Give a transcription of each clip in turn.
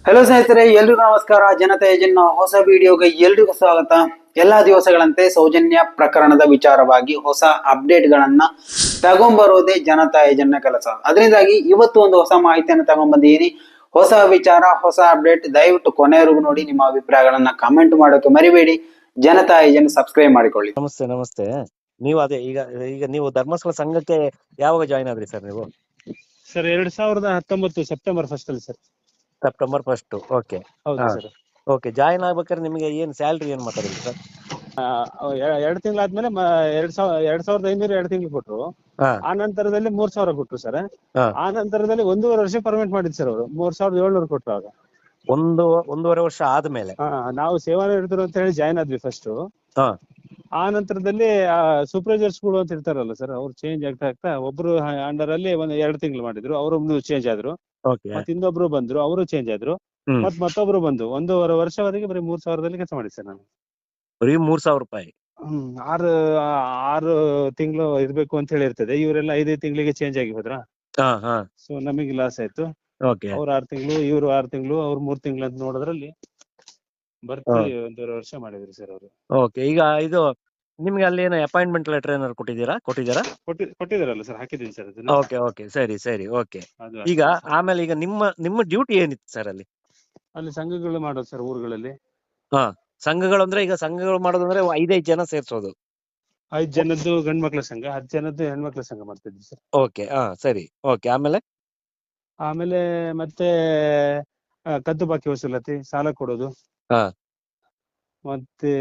Hello ಸ್ನೇಹಿತರೆ, ಎಲ್ರಿಗೂ ನಮಸ್ಕಾರ. ಜನತಾ ಏಜೆಂಟ್ ಹೊಸ ವಿಡಿಯೋಗೆ ಎಲ್ರಿಗೂ ಸ್ವಾಗತ. ಎಲ್ಲಾ ದಿವಸಗಳಂತೆ ಸೌಜನ್ಯ ಪ್ರಕರಣದ ವಿಚಾರವಾಗಿ ಹೊಸ ಅಪ್ಡೇಟ್ ಗಳನ್ನ ತಗೊಂಡ್ಬರೋದೇ ಜನತಾ ಏಜೆಂಟ್ ನ ಕೆಲಸ. ಅದರಿಂದಾಗಿ ಇವತ್ತು ಒಂದು ಹೊಸ ಮಾಹಿತಿಯನ್ನು ತಗೊಂಡ್ಬಂದಿದ್ದೀನಿ. ಹೊಸ ವಿಚಾರ, ಹೊಸ ಅಪ್ಡೇಟ್. ದಯವಿಟ್ಟು ಕೊನೆಯವರೆಗೂ ನೋಡಿ. ನಿಮ್ಮ ಅಭಿಪ್ರಾಯಗಳನ್ನ ಕಮೆಂಟ್ ಮಾಡೋಕೆ ಮರಿಬೇಡಿ. ಜನತಾ ಏಜೆಂಟ್ ಸಬ್ಸ್ಕ್ರೈಬ್ ಮಾಡಿಕೊಳ್ಳಿ. ನಮಸ್ತೆ ನಮಸ್ತೆ. ನೀವು ಅದೇ ಈಗ ಈಗ ನೀವು ಧರ್ಮಸ್ಥಳ ಸಂಘಕ್ಕೆ ಯಾವಾಗ ಜಾಯಿನ್ ಆದ್ರಿ ಸರ್ ನೀವು? ಸರ್ 2019 ಸೆಪ್ಟೆಂಬರ್ 1 ಅಲ್ಲಿ ಸರ್. ಸೆಪ್ಟೆಂಬರ್ 1. ಓಕೆ. ಹೌದು ಸರ್. ಓಕೆ, ಜಾಯಿನ್ ಆಗ್ಬೇಕಾದ್ರೆ ನಿಮಗೆ ಏನ್ ಸ್ಯಾಲ್ರಿ ಏನ್ ಮಾತಾಡಿದ್ರಿ ಸರ್? 2 ತಿಂಗಳಾದ್ಮೇಲೆ 2,500 2 ತಿಂಗಳು ಕೊಟ್ರು. ಆ ನಂತರದಲ್ಲಿ 3,000 ಕೊಟ್ರು ಸರ್. ಆ ನಂತರದಲ್ಲಿ 1.5 ವರ್ಷ ಪರ್ಮಿಟ್ ಮಾಡಿದ್ ಸರ್ ಅವರು. 3,700 ಕೊಟ್ರು ಆಗ. ಒಂದೂವರೆ ವರ್ಷ ಆದ್ಮೇಲೆ ನಾವು ಸೇವಾ ನಿರತರು ಅಂತ ಹೇಳಿ ಜಾಯಿನ್ ಆದ್ವಿ ಫಸ್ಟ್. ಆ ನಂತರದಲ್ಲಿ ಸೂಪರ್ವೈಸರ್ಸ್ ಗಳು ಅಂತ ಇರ್ತಾರಲ್ಲ ಸರ್, ಅವ್ರು ಚೇಂಜ್ ಆಗ್ತಾ ಆಗ್ತಾ ಒಬ್ರು ಅಂಡರ್ ಅಲ್ಲಿ 2 ತಿಂಗಳು ಮಾಡಿದ್ರು, ಅವರು ಚೇಂಜ್ ಆದ್ರು. ಮತ್ತೆ ಇನ್ನೊಬ್ರು ಬಂದ್ರು, ಅವರು ಚೇಂಜ್ ಆದ್ರು. ಮತ್ತೊಬ್ರು ಬಂದು 1.5 ವರ್ಷವರೆಗೆ ಬರೀ 3,000ದಲ್ಲಿ ಕೆಲಸ ಮಾಡಿದ್ದೆ ಸರ್ ನಾನು. ಬರೀ 3,000 ರೂಪಾಯಿ. 6 ತಿಂಗಳು ಇರ್ಬೇಕು ಅಂತ ಹೇಳಿ ಇರ್ತದೆ. ಇವರೆಲ್ಲ 5 ತಿಂಗಳಿಗೆ ಚೇಂಜ್ ಆಗಿ ಹೋದ್ರ. ಸೊ ನಮಗೆ ಲಾಸ್ ಆಯ್ತು. ಅವ್ರು 6 ತಿಂಗಳು, ಇವ್ರು 6 ತಿಂಗಳು, ಅವ್ರು 3 ತಿಂಗಳು ಅಂತ ನೋಡೋದ್ರಲ್ಲಿ ಬರ್ತಿ 1.5 ವರ್ಷ ಮಾಡಿದ್ರಿ ಸರ್ ಅವರು. ಓಕೆ, ಈಗ ಇದು ನಿಮ್ಗೆ ಅಲ್ಲಿ ಏನೋ ಅಪಾಯಿಂಟ್ಮೆಂಟ್ ಲೆಟರ್ ಏನಾದ್ರು ಕೊಟ್ಟಿದ್ದೀರಾ? ಕೊಟ್ಟಿದಾರಲ್ಲ ಸರ್, ಹಾಕಿದ್ದೀನಿ ಸರ್ ಅದನ್ನ. ಓಕೆ, ಸರಿ. ಓಕೆ. ಈಗ ಆಮೇಲೆ ಈಗ ನಿಮ್ಮ ಡ್ಯೂಟಿ ಏನಿತ್ತು ಸರ್ ಅಲ್ಲಿ? ಅಲ್ಲಿ ಸಂಘಗಳು ಮಾಡೋದು ಸರ್ ಊರುಗಳಲ್ಲಿ. ಸಂಘಗಳು ಅಂದ್ರೆ ಈಗ ಸಂಘಗಳು ಮಾಡೋದಂದ್ರೆ 5 ಜನ ಸೇರ್ಸೋದು. 5 ಜನದ್ದು ಗಂಡ್ ಮಕ್ಳ ಸಂಘ, 10 ಜನದ್ದು ಹೆಣ್ಮಕ್ಳ ಸಂಘ ಮಾಡ್ತಿದ್ವಿ ಸರ್. ಓಕೆ, ಸರಿ. ಓಕೆ, ಆಮೇಲೆ ಮತ್ತೆ ಕದ್ದು ಬಾಕಿ ವಸೂಲಾತಿ, ಸಾಲ ಕೊಡೋದು. ಮತ್ತೆ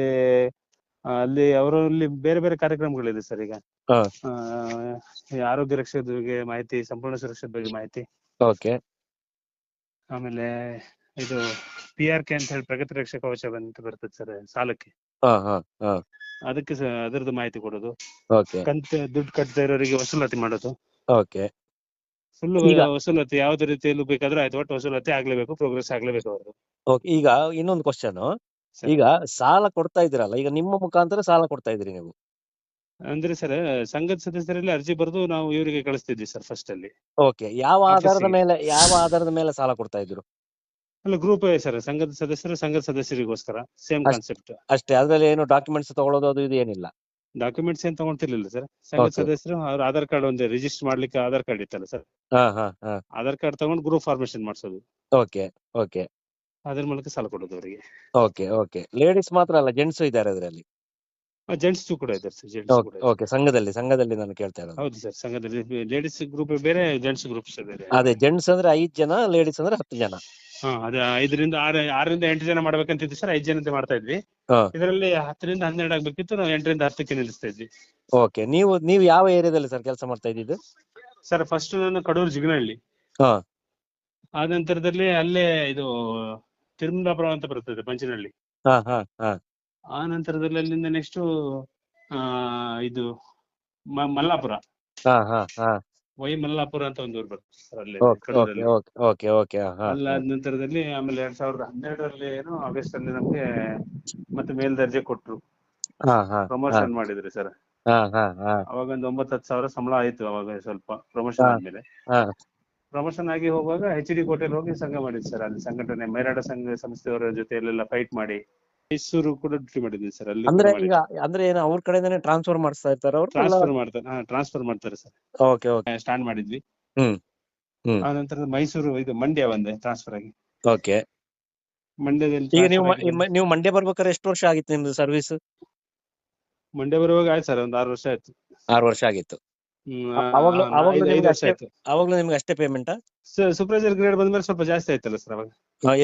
ಅಲ್ಲಿ ಅವರಲ್ಲಿ ಬೇರೆ ಬೇರೆ ಕಾರ್ಯಕ್ರಮಗಳಿದೆ ಸರ್. ಈಗ ಆರೋಗ್ಯ ರಕ್ಷಣೆ ಬಗ್ಗೆ ಮಾಹಿತಿ, ಸಂಪೂರ್ಣ ಸುರಕ್ಷತೆ ಬಗ್ಗೆ ಮಾಹಿತಿ. ಆಮೇಲೆ ಇದು PRK ಅಂತ ಹೇಳಿ ಪ್ರಗತಿ ರಕ್ಷಾ ಕವಚ ಅಂತ ಬರ್ತದೆ ಸರ್ ಸಾಲಕ್ಕೆ. ಅದಕ್ಕೆ ಅದರದ್ದು ಮಾಹಿತಿ ಕೊಡೋದು. ದುಡ್ಡು ಕಟ್ಟದೇ ಇರೋರಿಗೆ ವಸೂಲಾತಿ ಮಾಡೋದು. ಫುಲ್ ವಸೂಲಾತಿ ಯಾವ್ದು ರೀತಿಯಲ್ಲೂ ಬೇಕಾದ್ರೂ ಆಯ್ತು, ಒಟ್ಟು ವಸೂಲಾತಿ ಆಗ್ಲೇಬೇಕು, ಪ್ರೋಗ್ರೆಸ್ ಆಗ್ಲೇಬೇಕು ಅವ್ರದ್ದು. ಈಗ ಇನ್ನೊಂದು ಕ್ವಶನ್. ಈಗ ಸಾಲ ಕೊಡ್ತಾ ಇದ್ದೀರಲ್ಲ, ಈಗ ನಿಮ್ಮ ಮುಖಾಂತರ ಸಾಲ ಕೊಡ್ತಾ ಇದ್ರಿ ನೀವು? ಅಂದ್ರೆ ಸರ್, ಸಂಘದ ಸದಸ್ಯರಲ್ಲಿ ಅರ್ಜಿ ಬರೆದು ನಾವು ಇವರಿಗೆ ಕಳಿಸ್ತಿದ್ವಿ ಸರ್ ಫಸ್ಟ್ ಅಲ್ಲಿ. ಓಕೆ, ಯಾವ ಆಧಾರದ ಮೇಲೆ ಸಾಲ ಕೊಡ್ತಾ ಇದ್ರು? ಅಲ್ಲ, ಗ್ರೂಪ್ ಸರ್, ಸಂಘದ ಸದಸ್ಯರಿಗೋಸ್ಕರ ಸೇಮ್ ಕಾನ್ಸೆಪ್ಟ್ ಅಷ್ಟೇ. ಅದ್ರಲ್ಲಿ ಏನು ಡಾಕ್ಯುಮೆಂಟ್ಸ್ ತಗೊಳ್ಳೋದು ಅದು ಇದು ಏನಿಲ್ಲ? ಡಾಕ್ಯುಮೆಂಟ್ಸ್ ಏನ್ ತಗೊಂತಿರ್ಲಿಲ್ಲ ಸರ್. ಸಂಘದ ಸದಸ್ಯರು ಅವ್ರ ಆಧಾರ್ ಕಾರ್ಡ್ ಒಂದು ರಿಜಿಸ್ಟರ್ ಮಾಡ್ಲಿಕ್ಕೆ ಆಧಾರ್ ಕಾರ್ಡ್ ಇತ್ತಲ್ಲ ಸರ್, ಆಧಾರ್ ಕಾರ್ಡ್ ತಗೊಂಡು ಗ್ರೂಪ್ ಫಾರ್ಮೇಶನ್ ಮಾಡಿಸೋದು. ಅದ್ರ ಮೂಲಕ ಸಾಲ ಕೊಡೋದು ಅವರಿಗೆ. ಓಕೆ. ಲೇಡೀಸ್ ಮಾತ್ರ ಅಲ್ಲ, ಜೆಂಟ್ಸ್ ಇದ್ದಾರೆ ಅದರಲ್ಲಿ? ಜೆಂಟ್ಸ್ ಕೂಡ ಇದ್ದಾರೆ ಸರ್. ಓಕೆ, ಸಂಘದಲ್ಲಿ ನಾನು ಕೇಳ್ತಾ ಇರೋದು. ಹೌದು ಸರ್, ಸಂಘದಲ್ಲಿ ಲೇಡೀಸ್ ಗ್ರೂಪ್ ಬೇರೆ, ಜೆಂಟ್ಸ್ ಗ್ರೂಪ್ಸ್ ಬೇರೆ. ಅದೇ, ಜೆಂಟ್ಸ್ ಅಂದ್ರೆ 5 ಜನ, ಲೇಡೀಸ್ ಅಂದ್ರೆ 10 ಜನ. ಅದೇ 5ರಿಂದ 8 ಜನ ಮಾಡ್ಬೇಕಂತಿದ್ವಿ ಸರ್. 5 ಜನತೆ ಮಾಡ್ತಾ ಇದ್ವಿ. ಇದರಲ್ಲಿ 10ರಿಂದ 12 ಆಗ್ಬೇಕಿತ್ತು, ನಾವು 8ರಿಂದ 10ಕ್ಕೆ ನಿಲ್ಲಿಸ್ತಾ ಇದ್ವಿ. ಓಕೆ, ನೀವು ಯಾವ ಏರಿಯಾದಲ್ಲಿ ಸರ್ ಕೆಲಸ ಮಾಡ್ತಾ ಇದ್ದಿದ್ದು? ಸರ್ ಫಸ್ಟ್ ನಾನು ಕಡೂರು ಜಿಗನಹಳ್ಳಿ. ಆ ನಂತರದಲ್ಲಿ ಅಲ್ಲೇ ಇದು ತಿರುಮಲಾಪುರ ಅಂತ ಬರ್ತದೆ, ಪಂಚನಹಳ್ಳಿ. ಆ ನಂತರದಲ್ಲಿ ಅಲ್ಲಿಂದ ನೆಕ್ಸ್ಟ್ ಇದು ಮಲ್ಲಾಪುರ, ಮಲ್ಲಾಪುರ ಅಂತ ಒಂದು ಊರು ಬರ್ತದೆ ಸರ್ ಅಲ್ಲಿ. ಅಲ್ಲ ನಂತರದಲ್ಲಿ ಆಮೇಲೆ 2012ರಲ್ಲಿ ಏನು ಆಗಸ್ಟ್ ಅಲ್ಲಿ ನಮ್ಗೆ ಮತ್ತೆ ಮೇಲ್ದರ್ಜೆ ಕೊಟ್ರು, ಪ್ರಮೋಷನ್ ಮಾಡಿದ್ರಿ ಸರ್. ಅವಾಗ ಒಂದು 9-10 ಸಾವಿರ ಸಂಬಳ ಆಯ್ತು ಅವಾಗ. ಸ್ವಲ್ಪ ಪ್ರಮೋಷನ್ ಆದ್ಮೇಲೆ, ಪ್ರಮೋಷನ್ ಆಗಿ ಹೋಗುವಾಗ HD ಕೋಟೆಲ್ ಹೋಗಿ ಸಂಘ ಮಾಡಿದ್ವಿ ಸರ್. ಅಲ್ಲಿ ಸಂಘಟನೆ ಮೈರಾಡ ಸಂಘ ಸಂಸ್ಥೆಯವರ ಜೊತೆಯಲ್ಲೆಲ್ಲ ಫೈಟ್ ಮಾಡಿ ಮೈಸೂರು ಕೂಡ ಡ್ಯೂಟಿ ಮಾಡಿದ್ವಿ ಸರ್. ಅಲ್ಲಿ ಅಂದ್ರೆ ಏನು ಅವ್ರ ಕಡೆಯಿಂದನೇ ಟ್ರಾನ್ಸ್ಫರ್ ಮಾಡಿಸ್ತಾ ಇರ್ತಾರೆ ಅವರು? ಟ್ರಾನ್ಸ್ಫರ್ ಮಾಡ್ತಾರೆ ಸರ್. ಸ್ಟಾಂಡ್ ಮಾಡಿದ್ವಿ. ಆ ನಂತರ ಮೈಸೂರು, ಇದು ಮಂಡ್ಯ ಬಂದೆ ಟ್ರಾನ್ಸ್ಫರ್ ಆಗಿ. ಮಂಡ್ಯದಲ್ಲಿ ಈಗ ನೀವು ಮಂಡ್ಯ ಬರ್ಬೇಕಾದ್ರೆ ಎಷ್ಟು ವರ್ಷ ಆಗಿತ್ತು ನಿಮ್ದು ಸರ್ವಿಸ್? ಮಂಡ್ಯ ಬರುವಾಗ ಆಯ್ತು ಸರ್, ಒಂದು 6 ವರ್ಷ ಆಯ್ತು. 6 ವರ್ಷ ಆಗಿತ್ತು. ಅವಾಗ್ಲೂ ನಿಮ್ಗೆ ಅಷ್ಟೇ ಪೇಮೆಂಟ್? ಸೂಪರ್ವೈಸರ್ ಗ್ರೇಡ್ ಬಂದ್ಮೇಲೆ ಸ್ವಲ್ಪ ಜಾಸ್ತಿ ಆಯ್ತಲ್ಲ ಸರ್ ಅವಾಗ.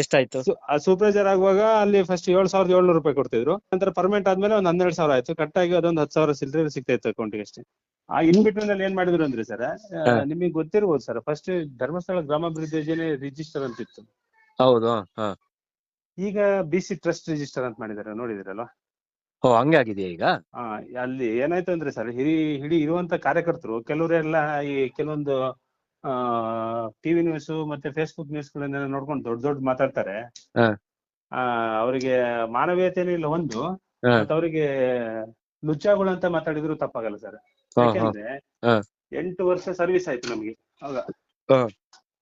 ಎಷ್ಟಾಯ್ತು? ಸೂಪರ್ವೈಸರ್ ಆಗುವಾಗ ಅಲ್ಲಿ ಫಸ್ಟ್ 7,700 ರೂಪಾಯಿ ಕೊಡ್ತಿದ್ರು. ನಂತರ ಪರ್ಮನೆಂಟ್ ಆದ್ಮೇಲೆ ಒಂದು 12,000 ಆಯ್ತು. ಕಟ್ಟಾಗಿ ಅದೊಂದು 10,000 ಸಿಲ್ಲರೆ ಸಿಗ್ತಾ ಇತ್ತು ಅಕೌಂಟಿಗೆ ಅಷ್ಟೇ. ಆ ಇನ್ ಬಿಟ್ವೀನ್ ಅಲ್ಲಿ ಏನ್ ಮಾಡಿದ್ರು ಅಂದ್ರೆ ಸರ್, ನಿಮಗೆ ಗೊತ್ತಿರ್ಬೋದು ಸರ್, ಫಸ್ಟ್ ಧರ್ಮಸ್ಥಳ ಗ್ರಾಮಾಭಿವೃದ್ಧಿ ಯೋಜನೆ ರಿಜಿಸ್ಟರ್ ಅಂತ ಇತ್ತು. ಹೌದು. ಈಗ BC ಟ್ರಸ್ಟ್ ರಿಜಿಸ್ಟರ್ ಅಂತ ಮಾಡಿದ್ದಾರೆ, ನೋಡಿದಿರಲ್ವಾ? ಹಂಗೆ ಆಗಿದೆಯಾ ಈಗ? ಅಲ್ಲಿ ಏನಾಯ್ತು ಅಂದ್ರೆ ಸರ್, ಇಡೀ ಇರುವಂತ ಕಾರ್ಯಕರ್ತರು ಕೆಲವರೆಲ್ಲ ಈ ಕೆಲವೊಂದು ಟಿವಿ ನ್ಯೂಸ್ ಮತ್ತೆ ಫೇಸ್ಬುಕ್ ನ್ಯೂಸ್ ಗಳನ್ನೆಲ್ಲ ನೋಡ್ಕೊಂಡು ದೊಡ್ಡ ಮಾತಾಡ್ತಾರೆ. ಅವರಿಗೆ ಮಾನವೀಯತೆನೂ ಇಲ್ಲ ಒಂದು, ಮತ್ತೆ ಅವರಿಗೆ ಲುಚ್ಚಾಗಳು ಅಂತ ಮಾತಾಡಿದ್ರು ತಪ್ಪಾಗಲ್ಲ ಸರ್. ಯಾಕೆಂದ್ರೆ 8 ವರ್ಷ ಸರ್ವಿಸ್ ಆಯ್ತು ನಮ್ಗೆ. ಆಗ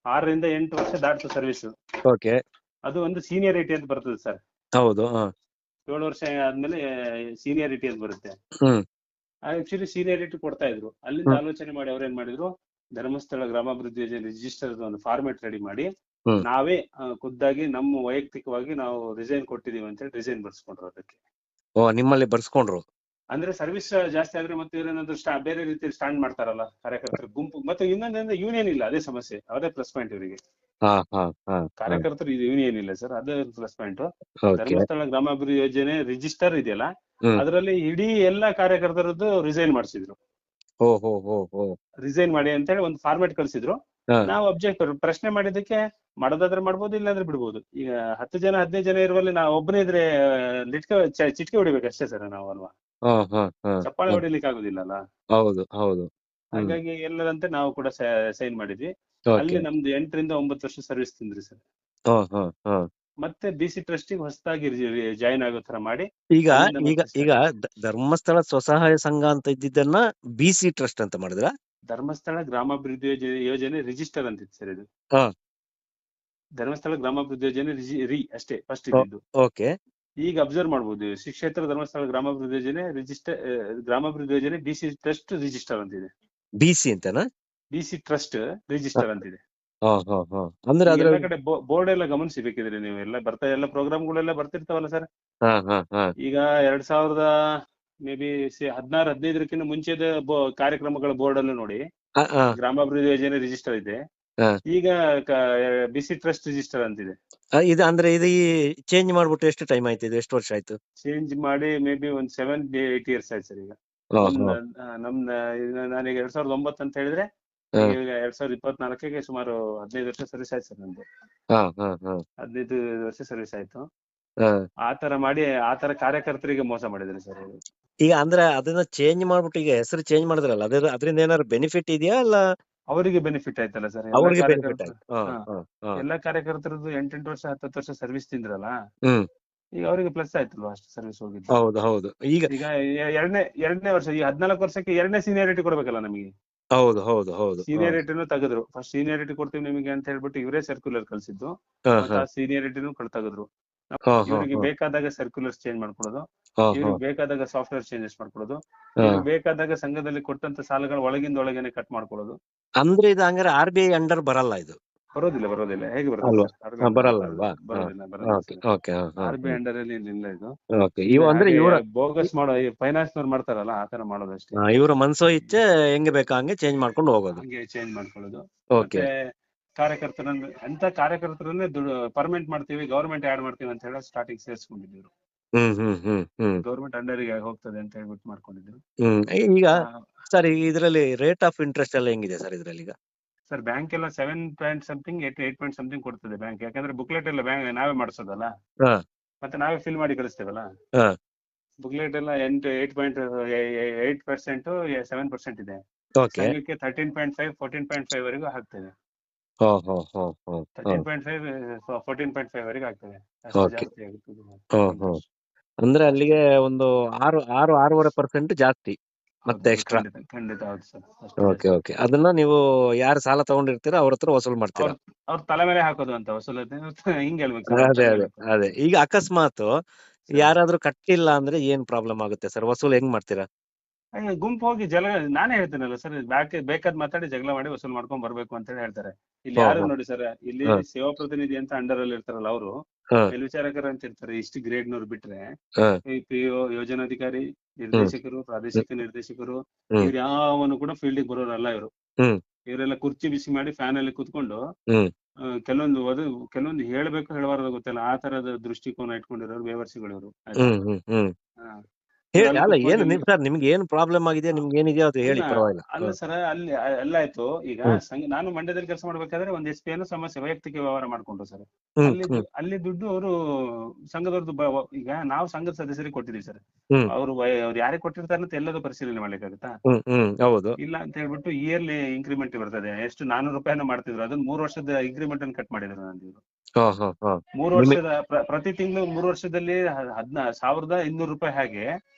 6ರಿಂದ 8 ವರ್ಷ ದಾಟ್ತು ಸರ್ವಿಸ್. ಅದು ಒಂದು ಸೀನಿಯರಿಟಿ ಅಂತ ಬರ್ತದೆ ಸರ್. ಹೌದು. 7 ವರ್ಷ ಆದ್ಮೇಲೆ ಸೀನಿಯರಿಟಿ ಅಂತ ಬರುತ್ತೆ. ಹ್ಮ್ ಆಕ್ಚುಲಿ ಸೀನಿಯರಿಟಿ ಕೊಡ್ತಾ ಇದ್ರು. ಅಲ್ಲಿಂದ ಆಲೋಚನೆ ಮಾಡಿ ಅವ್ರೇನ್ ಮಾಡಿದ್ರು, ಧರ್ಮಸ್ಥಳ ಗ್ರಾಮಾಭಿವೃದ್ಧಿ ಯೋಜನೆ ರಿಜಿಸ್ಟರ್ ಒಂದು ಫಾರ್ಮೆಟ್ ರೆಡಿ ಮಾಡಿ ಹ್ಮ್. ನಾವೇ ಖುದ್ದಾಗಿ ನಮ್ಮ ವೈಯಕ್ತಿಕವಾಗಿ ನಾವು ರಿಸೈನ್ ಕೊಟ್ಟಿದೀವಿ ಅಂತ ಹೇಳಿ ರಿಸೈನ್ ಬರ್ಸ್ಕೊಂಡ್ರು ಅದಕ್ಕೆ. ಓ, ನಿಮ್ಮಲ್ಲಿ ಬರ್ಸ್ಕೊಂಡ್ರು. ಅಂದ್ರೆ ಸರ್ವಿಸ್ ಜಾಸ್ತಿ ಆದ್ರೆ ಮತ್ತೆ ಇವ್ರೇನಾದ್ರು ಬೇರೆ ರೀತಿ ಸ್ಟ್ಯಾಂಡ್ ಮಾಡ್ತಾರಲ್ಲ ಕಾರ್ಯಕರ್ತರ ಗುಂಪು. ಮತ್ತೆ ಇನ್ನೊಂದಂದ್ರೆ ಯೂನಿಯನ್ ಇಲ್ಲ, ಅದೇ ಸಮಸ್ಯೆ, ಅದೇ ಪ್ಲಸ್ ಪಾಯಿಂಟ್ ಇವರಿಗೆ. ಹಾ ಹಾ ಹಾ ಕಾರ್ಯಕರ್ತರು ಯೂನಿಯನ್ ಇಲ್ಲ ಸರ್, ಅದೇ ಪ್ಲಸ್ ಪಾಯಿಂಟ್. ಓಕೆ. ಧರ್ಮಸ್ಥಳ ಗ್ರಾಮಾಭಿವೃದ್ಧಿ ಯೋಜನೆ ರಿಜಿಸ್ಟರ್ ಇದೆಯಲ್ಲ, ಹ್ಮ್. ಅದರಲ್ಲಿ ಇಡೀ ಎಲ್ಲಾ ಕಾರ್ಯಕರ್ತರದ್ದು ರಿಸೈನ್ ಮಾಡಿಸಿದ್ರು. ಹೋ ಹೋ ಹೋ ಹೋ. ರಿಸೈನ್ ಮಾಡಿ ಅಂತ ಹೇಳಿ ಒಂದು ಫಾರ್ಮೆಟ್ ಕಳಿಸಿದ್ರು. ಹಾ. ನಾವು ಅಬ್ಜೆಕ್ಟ್ ಪ್ರಶ್ನೆ ಮಾಡಿದ್ದಕ್ಕೆ ಮಾಡೋದಾದ್ರೆ ಮಾಡ್ಬೋದು, ಇಲ್ಲಾಂದ್ರೆ ಬಿಡ್ಬೋದು. ಈಗ 10 ಜನ 15 ಜನ ಇರುವಲ್ಲಿ ನಾವು ಒಬ್ಬನೇ ಇದ್ರೆ ಚಿಟ್ಕೆ ಹೊಡಿಬೇಕು ಅಷ್ಟೇ ಸರ್ ನಾವು, ಅಲ್ವಾ? ಹಾ ಹಾ ಹಾ. ಚಪ್ಪಾಳೆ ಹೊಡಿಲಿಕ್ಕೆ ಆಗುದಿಲ್ಲಲ್ಲ. ಹೌದು ಹೌದು. ಹಾಗಾಗಿ ಎಲ್ಲರಂತೆ ನಾವು ಕೂಡ ಸೈನ್ ಮಾಡಿದ್ವಿ. ಓಕೆ. ಅಲ್ಲಿ ನಮ್ದು 8 ರಿಂದ 9 ವರ್ಷ ಸರ್ವಿಸ್ ತಿಂದ್ರಿ ಸರ್. ಹಾ ಹಾ ಹಾ. ಮತ್ತೆ BC ಟ್ರಸ್ಟಿಗೆ ಹೊಸದಾಗಿ ಜಾಯಿನ್ ಆಗೋ ತರ ಮಾಡಿ ಈಗ ಅಲ್ಲಿಂದ ಈಗ ಮತ್ತೆ ಈಗ ಧರ್ಮಸ್ಥಳ ಸ್ವಸಹಾಯ ಸಂಘ ಅಂತ ಇದ್ದಿದ್ದನ್ನ BC ಟ್ರಸ್ಟ್ ಅಂತ ಮಾಡಿದ್ರ? ಧರ್ಮಸ್ಥಳ ಗ್ರಾಮಾಭಿವೃದ್ಧಿ ಯೋಜನೆ ರಿಜಿಸ್ಟರ್ ಅಂತಿತ್ತು ಸರ್ ಇದು. ಹಾ. ಧರ್ಮಸ್ಥಳ ಗ್ರಾಮಾಭಿವೃದ್ಧಿ ಯೋಜನೆ ಅಷ್ಟೇ ಫಸ್ಟ್ ಇದ್ದಿದ್ದು. ಓಕೆ. ಈಗ ಅಬ್ಸರ್ವ್ ಮಾಡಬಹುದು, ಶ್ರೀ ಕ್ಷೇತ್ರ ಧರ್ಮಸ್ಥಳ ಗ್ರಾಮಾಭಿವೃದ್ಧಿ ಯೋಜನೆ ಗ್ರಾಮಾಭಿವೃದ್ಧಿ ಯೋಜನೆ BC ಟ್ರಸ್ಟ್ ರಿಜಿಸ್ಟರ್ ಅಂತಿದೆ. BC ಅಂತನಾ? BC ಟ್ರಸ್ಟ್ ರಿಜಿಸ್ಟರ್ ಅಂತಿದೆ. ಹಾ ಹಾ ಹಾ. ಅಂದ್ರೆ ಅದ್ರ ಎಲ್ಲ ಕಡೆ ಬೋರ್ಡ್ ಎಲ್ಲ ಗಮನಿಸಬೇಕಿದ್ರೆ ನೀವು, ಎಲ್ಲ ಎಲ್ಲ ಪ್ರೋಗ್ರಾಮ್ಗಳೆಲ್ಲ ಬರ್ತಿರ್ತಾವಲ್ಲ ಸರ್. ಹಾ ಹಾ ಹಾ. ಈಗ 2000 ಮೇ ಬಿ 16-15 ಮುಂಚೆದ ಕಾರ್ಯಕ್ರಮಗಳ ಬೋರ್ಡ್ ಅಲ್ಲೂ ನೋಡಿ ಗ್ರಾಮಾಭಿವೃದ್ಧಿ ಯೋಜನೆ ರಿಜಿಸ್ಟರ್ ಇದೆ. ಈಗ BC ಟ್ರಸ್ಟ್ ರಿಜಿಸ್ಟರ್ ಅಂತಿದೆ. ಇದು ಅಂದ್ರೆ ಇದು ಚೇಂಜ್ ಮಾಡ್ಬಿಟ್ಟು ಎಷ್ಟು ಟೈಮ್ ಆಯ್ತು? ಇದು ಎಷ್ಟು ವರ್ಷ ಆಯ್ತು ಚೇಂಜ್ ಮಾಡಿ? ಮೇ ಬಿ ಒಂದು 7-8 years ಆಯ್ತು ಸರ್. ಈಗ ನಾನೀಗ 2009 ಅಂತ ಹೇಳಿದ್ರೆ ಈಗ 2024ಗೆ ಸುಮಾರು 15 ವರ್ಷ ಸರ್ವಿಸ್ ಆಯ್ತು ಸರ್ ನಂದು. 15 ವರ್ಷ ಸರ್ವಿಸ್ ಆಯ್ತು. ಆತರ ಮಾಡಿ ಆತರ ಕಾರ್ಯಕರ್ತರಿಗೆ ಮೋಸ ಮಾಡಿದ್ರು ಸರ್. ಈಗ ಅಂದ್ರೆ ಅದನ್ನ ಚೇಂಜ್ ಮಾಡ್ಬಿಟ್ಟು ಈಗ ಹೆಸರು ಚೇಂಜ್ ಮಾಡಿದ್ರಲ್ಲ, ಅದರಿಂದ ಏನಾದ್ರು ಬೆನಿಫಿಟ್ ಇದೆಯಾ? ಅಲ್ಲ ಅವರಿಗೆ ಬೆನಿಫಿಟ್ ಆಯ್ತಲ್ಲ ಸರ್. ಅವ್ರಿಗೆ ಬೆನಿಫಿಟ್ ಆಯ್ತು. ಎಲ್ಲಾ ಕಾರ್ಯಕರ್ತರದ್ದು 8 ವರ್ಷ 10 ವರ್ಷ ಸರ್ವಿಸ್ ತಿಂದ್ರಲ್ಲ, ಈಗ ಅವರಿಗೆ ಪ್ಲಸ್ ಆಯ್ತಲ್ವಾ ಅಷ್ಟು ಸರ್ವಿಸ್ ಹೋಗಿದ್ದು. ಹೌದು ಹೌದು. ಈಗ ಎರಡನೇ ವರ್ಷ, ಈ 14 ವರ್ಷಕ್ಕೆ 2ನೇ ಸೀನಿಯಾರಿಟಿ ಕೊಡ್ಬೇಕಲ್ಲ ನಮಗೆ. ಹೌದು ಹೌದು ಹೌದು. ಸೀನಿಯಾರಿಟಿನೂ ತೆಗೆದ್ರು. ಫಸ್ಟ್ ಸೀನಿಯಾರಿಟಿ ಕೊಡ್ತೀವಿ ನಿಮಗೆ ಅಂತ ಹೇಳ್ಬಿಟ್ಟು ಇವರೇ ಸರ್ಕ್ಯುಲರ್ ಕಳ್ಸಿದ್ದು. ಮತ್ತೆ ಆ ಸೀನಿಯಾರಿಟಿನೂ ತೆಗೆದ್ರು. ಇವ್ರಿಗೆ ಬೇಕಾದಾಗ ಸರ್ಕ್ಯುಲರ್ಸ್ ಚೇಂಜ್ ಮಾಡ್ಕೊಡೋದು, ಇವ್ರಿಗೆ ಬೇಕಾದಾಗ ಸಾಫ್ಟ್ವೇರ್ ಚೇಂಜಸ್ ಮಾಡ್ಕೊಡೋದು, ಇವ್ರಿಗೆ ಬೇಕಾದಾಗ ಸಂಘದಲ್ಲಿ ಕೊಟ್ಟಂತ ಸಾಲಗಳ ಒಳಗಿಂದ ಒಳಗೇನೆ ಕಟ್ ಮಾಡ್ಕೊಳ್ಳೋದು. ಅಂದ್ರೆ ಇದು ಹಂಗಾರೆ RBI ಅಂಡರ್ ಬರಲ್ಲ? ಇದು ಬರೋದಿಲ್ಲ. ಹೇಗೆ ಬರುತ್ತೆ? ಬರಲ್ಲ ಅಲ್ವಾ? RBI ಅಂಡರ್ ಅಲ್ಲಿ ಇಲ್ಲ ಇದು. ಅಂದ್ರೆ ಬೋಗಸ್ ಮಾಡೋ ಫೈನಾನ್ಸ್ ನವ್ರು ಮಾಡ್ತಾರಲ್ಲ, ಆತರ ಮಾಡೋದಷ್ಟೇ. ಇವ್ರ ಮನ್ಸೋ ಇಚ್ಛೆ ಹೆಂಗೆ ಬೇಕಾ ಹಂಗೆ ಚೇಂಜ್ ಮಾಡ್ಕೊಂಡು ಹೋಗೋದು. ಹಂಗೆ ಚೇಂಜ್ ಮಾಡ್ಕೊಳ್ಳೋದು. ಮತ್ತೆ ಕಾರ್ಯಕರ್ತರನ್ನೇ ಪರ್ಮನೆಂಟ್ ಮಾಡ್ತೀವಿ, ಗವರ್ಮೆಂಟ್ ಆಡ್ ಮಾಡ್ತೀವಿ ಅಂತ ಹೇಳಿ ಸ್ಟಾರ್ಟಿಂಗ್ ಸೇರಿಸ್ಕೊಂಡಿದ್ರು. ಗವರ್ಮೆಂಟ್ ಅಂಡರಿಗೆ ಹೋಗ್ತದೆ ಅಂತ ಹೇಳ್ಬಿಟ್ಟು ಮಾಡ್ಕೊಂಡಿದ್ರು. ಈಗ ಸರ್, ಇದರಲ್ಲಿ ರೇಟ್ ಆಫ್ ಇಂಟ್ರೆಸ್ಟ್ ಎಲ್ಲ ಹೆಂಗಿದೆ ಸರ್ ಇದ್ರಲ್ಲಿ? ಈಗ ಸರ್ ಬ್ಯಾಂಕ್ ಎಲ್ಲ 7 ಪಾಯಿಂಟ್ ಸಮಥಿಂಗ್ 8 ಪಾಯಿಂಟ್ ಸಮಥಿಂಗ್ ಕೊಡ್ತದೆ ಬ್ಯಾಂಕ್. ಯಾಕಂದ್ರೆ ಬುಕ್ಲೆಟ್ ಎಲ್ಲ ಬ್ಯಾಂಕ್ ನಾವೇ ಮಾಡಿಸೋದಲ್ಲ, ಮತ್ತೆ ನಾವೇ ಫಿಲ್ ಮಾಡಿ ಕಳಿಸ್ತೇವಲ್ಲ. ಬುಕ್ಲೆಟ್ ಎಲ್ಲ 8.8%, 7% ಇದೆ. ಸಂಘಕ್ಕೆ 13.5, 14.5 ವರೆಗೂ ಹಾಕ್ತೇವೆ. 13.5, 14.5 ವರೆಗೂ ಆಗ್ತದೆ. ಜಾಸ್ತಿ ಆಗುತ್ತೆ. ಅಂದ್ರೆ ಅಲ್ಲಿಗೆ ಒಂದು 6-6.5% ಜಾಸ್ತಿ ಮತ್ತೆ ಎಕ್ಸ್ಟ್ರಾ. ಖಂಡಿತ ಹೌದು ಸರ್. ಓಕೆ. ಅದನ್ನ ನೀವು ಯಾರು ಸಾಲ ತಗೊಂಡಿರ್ತೀರೋ ಅವ್ರ ಹತ್ರ ವಸೂಲ್ ಮಾಡ್ತೀರಾ? ಅವ್ರ ತಲೆ ಮೇಲೆ ಹಾಕೋದು ಅಂತ ವಸೂಲ್ ಹಿಂಗ್ ಹೇಳ್ಬೇಕು. ಅದೇ. ಈಗ ಅಕಸ್ಮಾತ್ ಯಾರಾದ್ರೂ ಕಟ್ಟಿಲ್ಲ ಅಂದ್ರೆ ಏನ್ ಪ್ರಾಬ್ಲಮ್ ಆಗುತ್ತೆ ಸರ್? ವಸೂಲ್ ಹೆಂಗ್ ಮಾಡ್ತೀರಾ? ಗುಂಪು ಹೋಗಿ ನಾನೇ ಹೇಳ್ತೇನಲ್ಲ ಸರ್, ಬೇಕಾದ್ ಮಾತಾಡಿ ಜಗಳ ಮಾಡಿ ವಸೂಲ್ ಮಾಡ್ಕೊಂಡ್ ಬರ್ಬೇಕು ಅಂತ ಹೇಳಿ ಹೇಳ್ತಾರೆ. ಇಲ್ಲಿ ಯಾರು ನೋಡಿ ಸರ್, ಇಲ್ಲಿ ಸೇವಾ ಪ್ರತಿನಿಧಿ ಅಂತ ಅಂಡರ್ ಅಲ್ಲಿ ಇರ್ತಾರಲ್ಲ ಅವರು ಮೇಲ್ವಿಚಾರಕರು ಅಂತ ಇರ್ತಾರೆ. ಇಷ್ಟು ಗ್ರೇಡ್ ನವ್ರು ಬಿಟ್ರೆ PO, ಯೋಜನಾಧಿಕಾರಿ, ನಿರ್ದೇಶಕರು, ಪ್ರಾದೇಶಿಕ ನಿರ್ದೇಶಕರು, ಇವ್ರು ಯಾವನು ಕೂಡ ಫೀಲ್ಡಿಗೆ ಬರೋರಲ್ಲ. ಇವರೆಲ್ಲ ಕುರ್ಚಿ ಬಿಸಿ ಮಾಡಿ ಫ್ಯಾನ್ ಅಲ್ಲಿ ಕುತ್ಕೊಂಡು ಕೆಲವೊಂದು ಹೇಳ್ಬೇಕು ಹೇಳಬಾರದು ಗೊತ್ತಿಲ್ಲ, ಆ ತರದ ದೃಷ್ಟಿಕೋನ ಇಟ್ಕೊಂಡಿರೋರು ಬೇವರ್ಸಿಗಳು ಇವರು. ಅಲ್ಲ, ಏನು ಸರ್ ನಿಮ್ಗೆ ಏನು ಪ್ರಾಬ್ಲಮ್ ಆಗಿದೆ, ನಿಮ್ಗೆ ಏನಿದೆಯೋ ಅದು ಹೇಳಿ, ಪರವಾಗಿಲ್ಲ. ಅಲ್ಲ ಸರ್, ಅಲ್ಲಿ ಎಲ್ಲ ಆಯ್ತು. ಈಗ ನಾನು ಮಂಡ್ಯದಲ್ಲಿ ಕೆಲಸ ಮಾಡ್ಬೇಕಾದ್ರೆ ಒಂದು SP ಏನೋ ಸಮಸ್ಯೆ, ವೈಯಕ್ತಿಕ ವ್ಯವಹಾರ ಮಾಡ್ಕೊಂಡ್ರು ಸರ್. ಅಲ್ಲಿ ದುಡ್ಡು ಅವರು ಸಂಘದವ್ರದ್ದು. ಈಗ ನಾವು ಸಂಘದ ಸದಸ್ಯರಿಗೆ ಕೊಟ್ಟಿದೀವಿ ಸರ್. ಅವ್ರು ಯಾರಿಗೆ ಕೊಟ್ಟಿರ್ತಾರೆ ಅಂತ ಎಲ್ಲದೂ ಪರಿಶೀಲನೆ ಮಾಡ್ಲಿಕ್ಕಾಗತ್ತಾ? ಹೌದು. ಇಲ್ಲ ಅಂತ ಹೇಳ್ಬಿಟ್ಟು ಇಯರ್ಲಿ ಇನ್ಕ್ರಿಮೆಂಟ್ ಬರ್ತದೆ. ಎಷ್ಟು 400 ರೂಪಾಯಿನ ಮಾಡ್ತಿದ್ರು, ಅದನ್ನ 3 ವರ್ಷದ ಅಗ್ರಿಮೆಂಟ್ ಅನ್ನು ಕಟ್ ಮಾಡಿದ್ರು ನಂದಿವ್ರು. 3 ವರ್ಷದ ಪ್ರತಿ ತಿಂಗಳು 3 ವರ್ಷದಲ್ಲಿ 1,200 ರೂಪಾಯಿ ಹಾಗೆ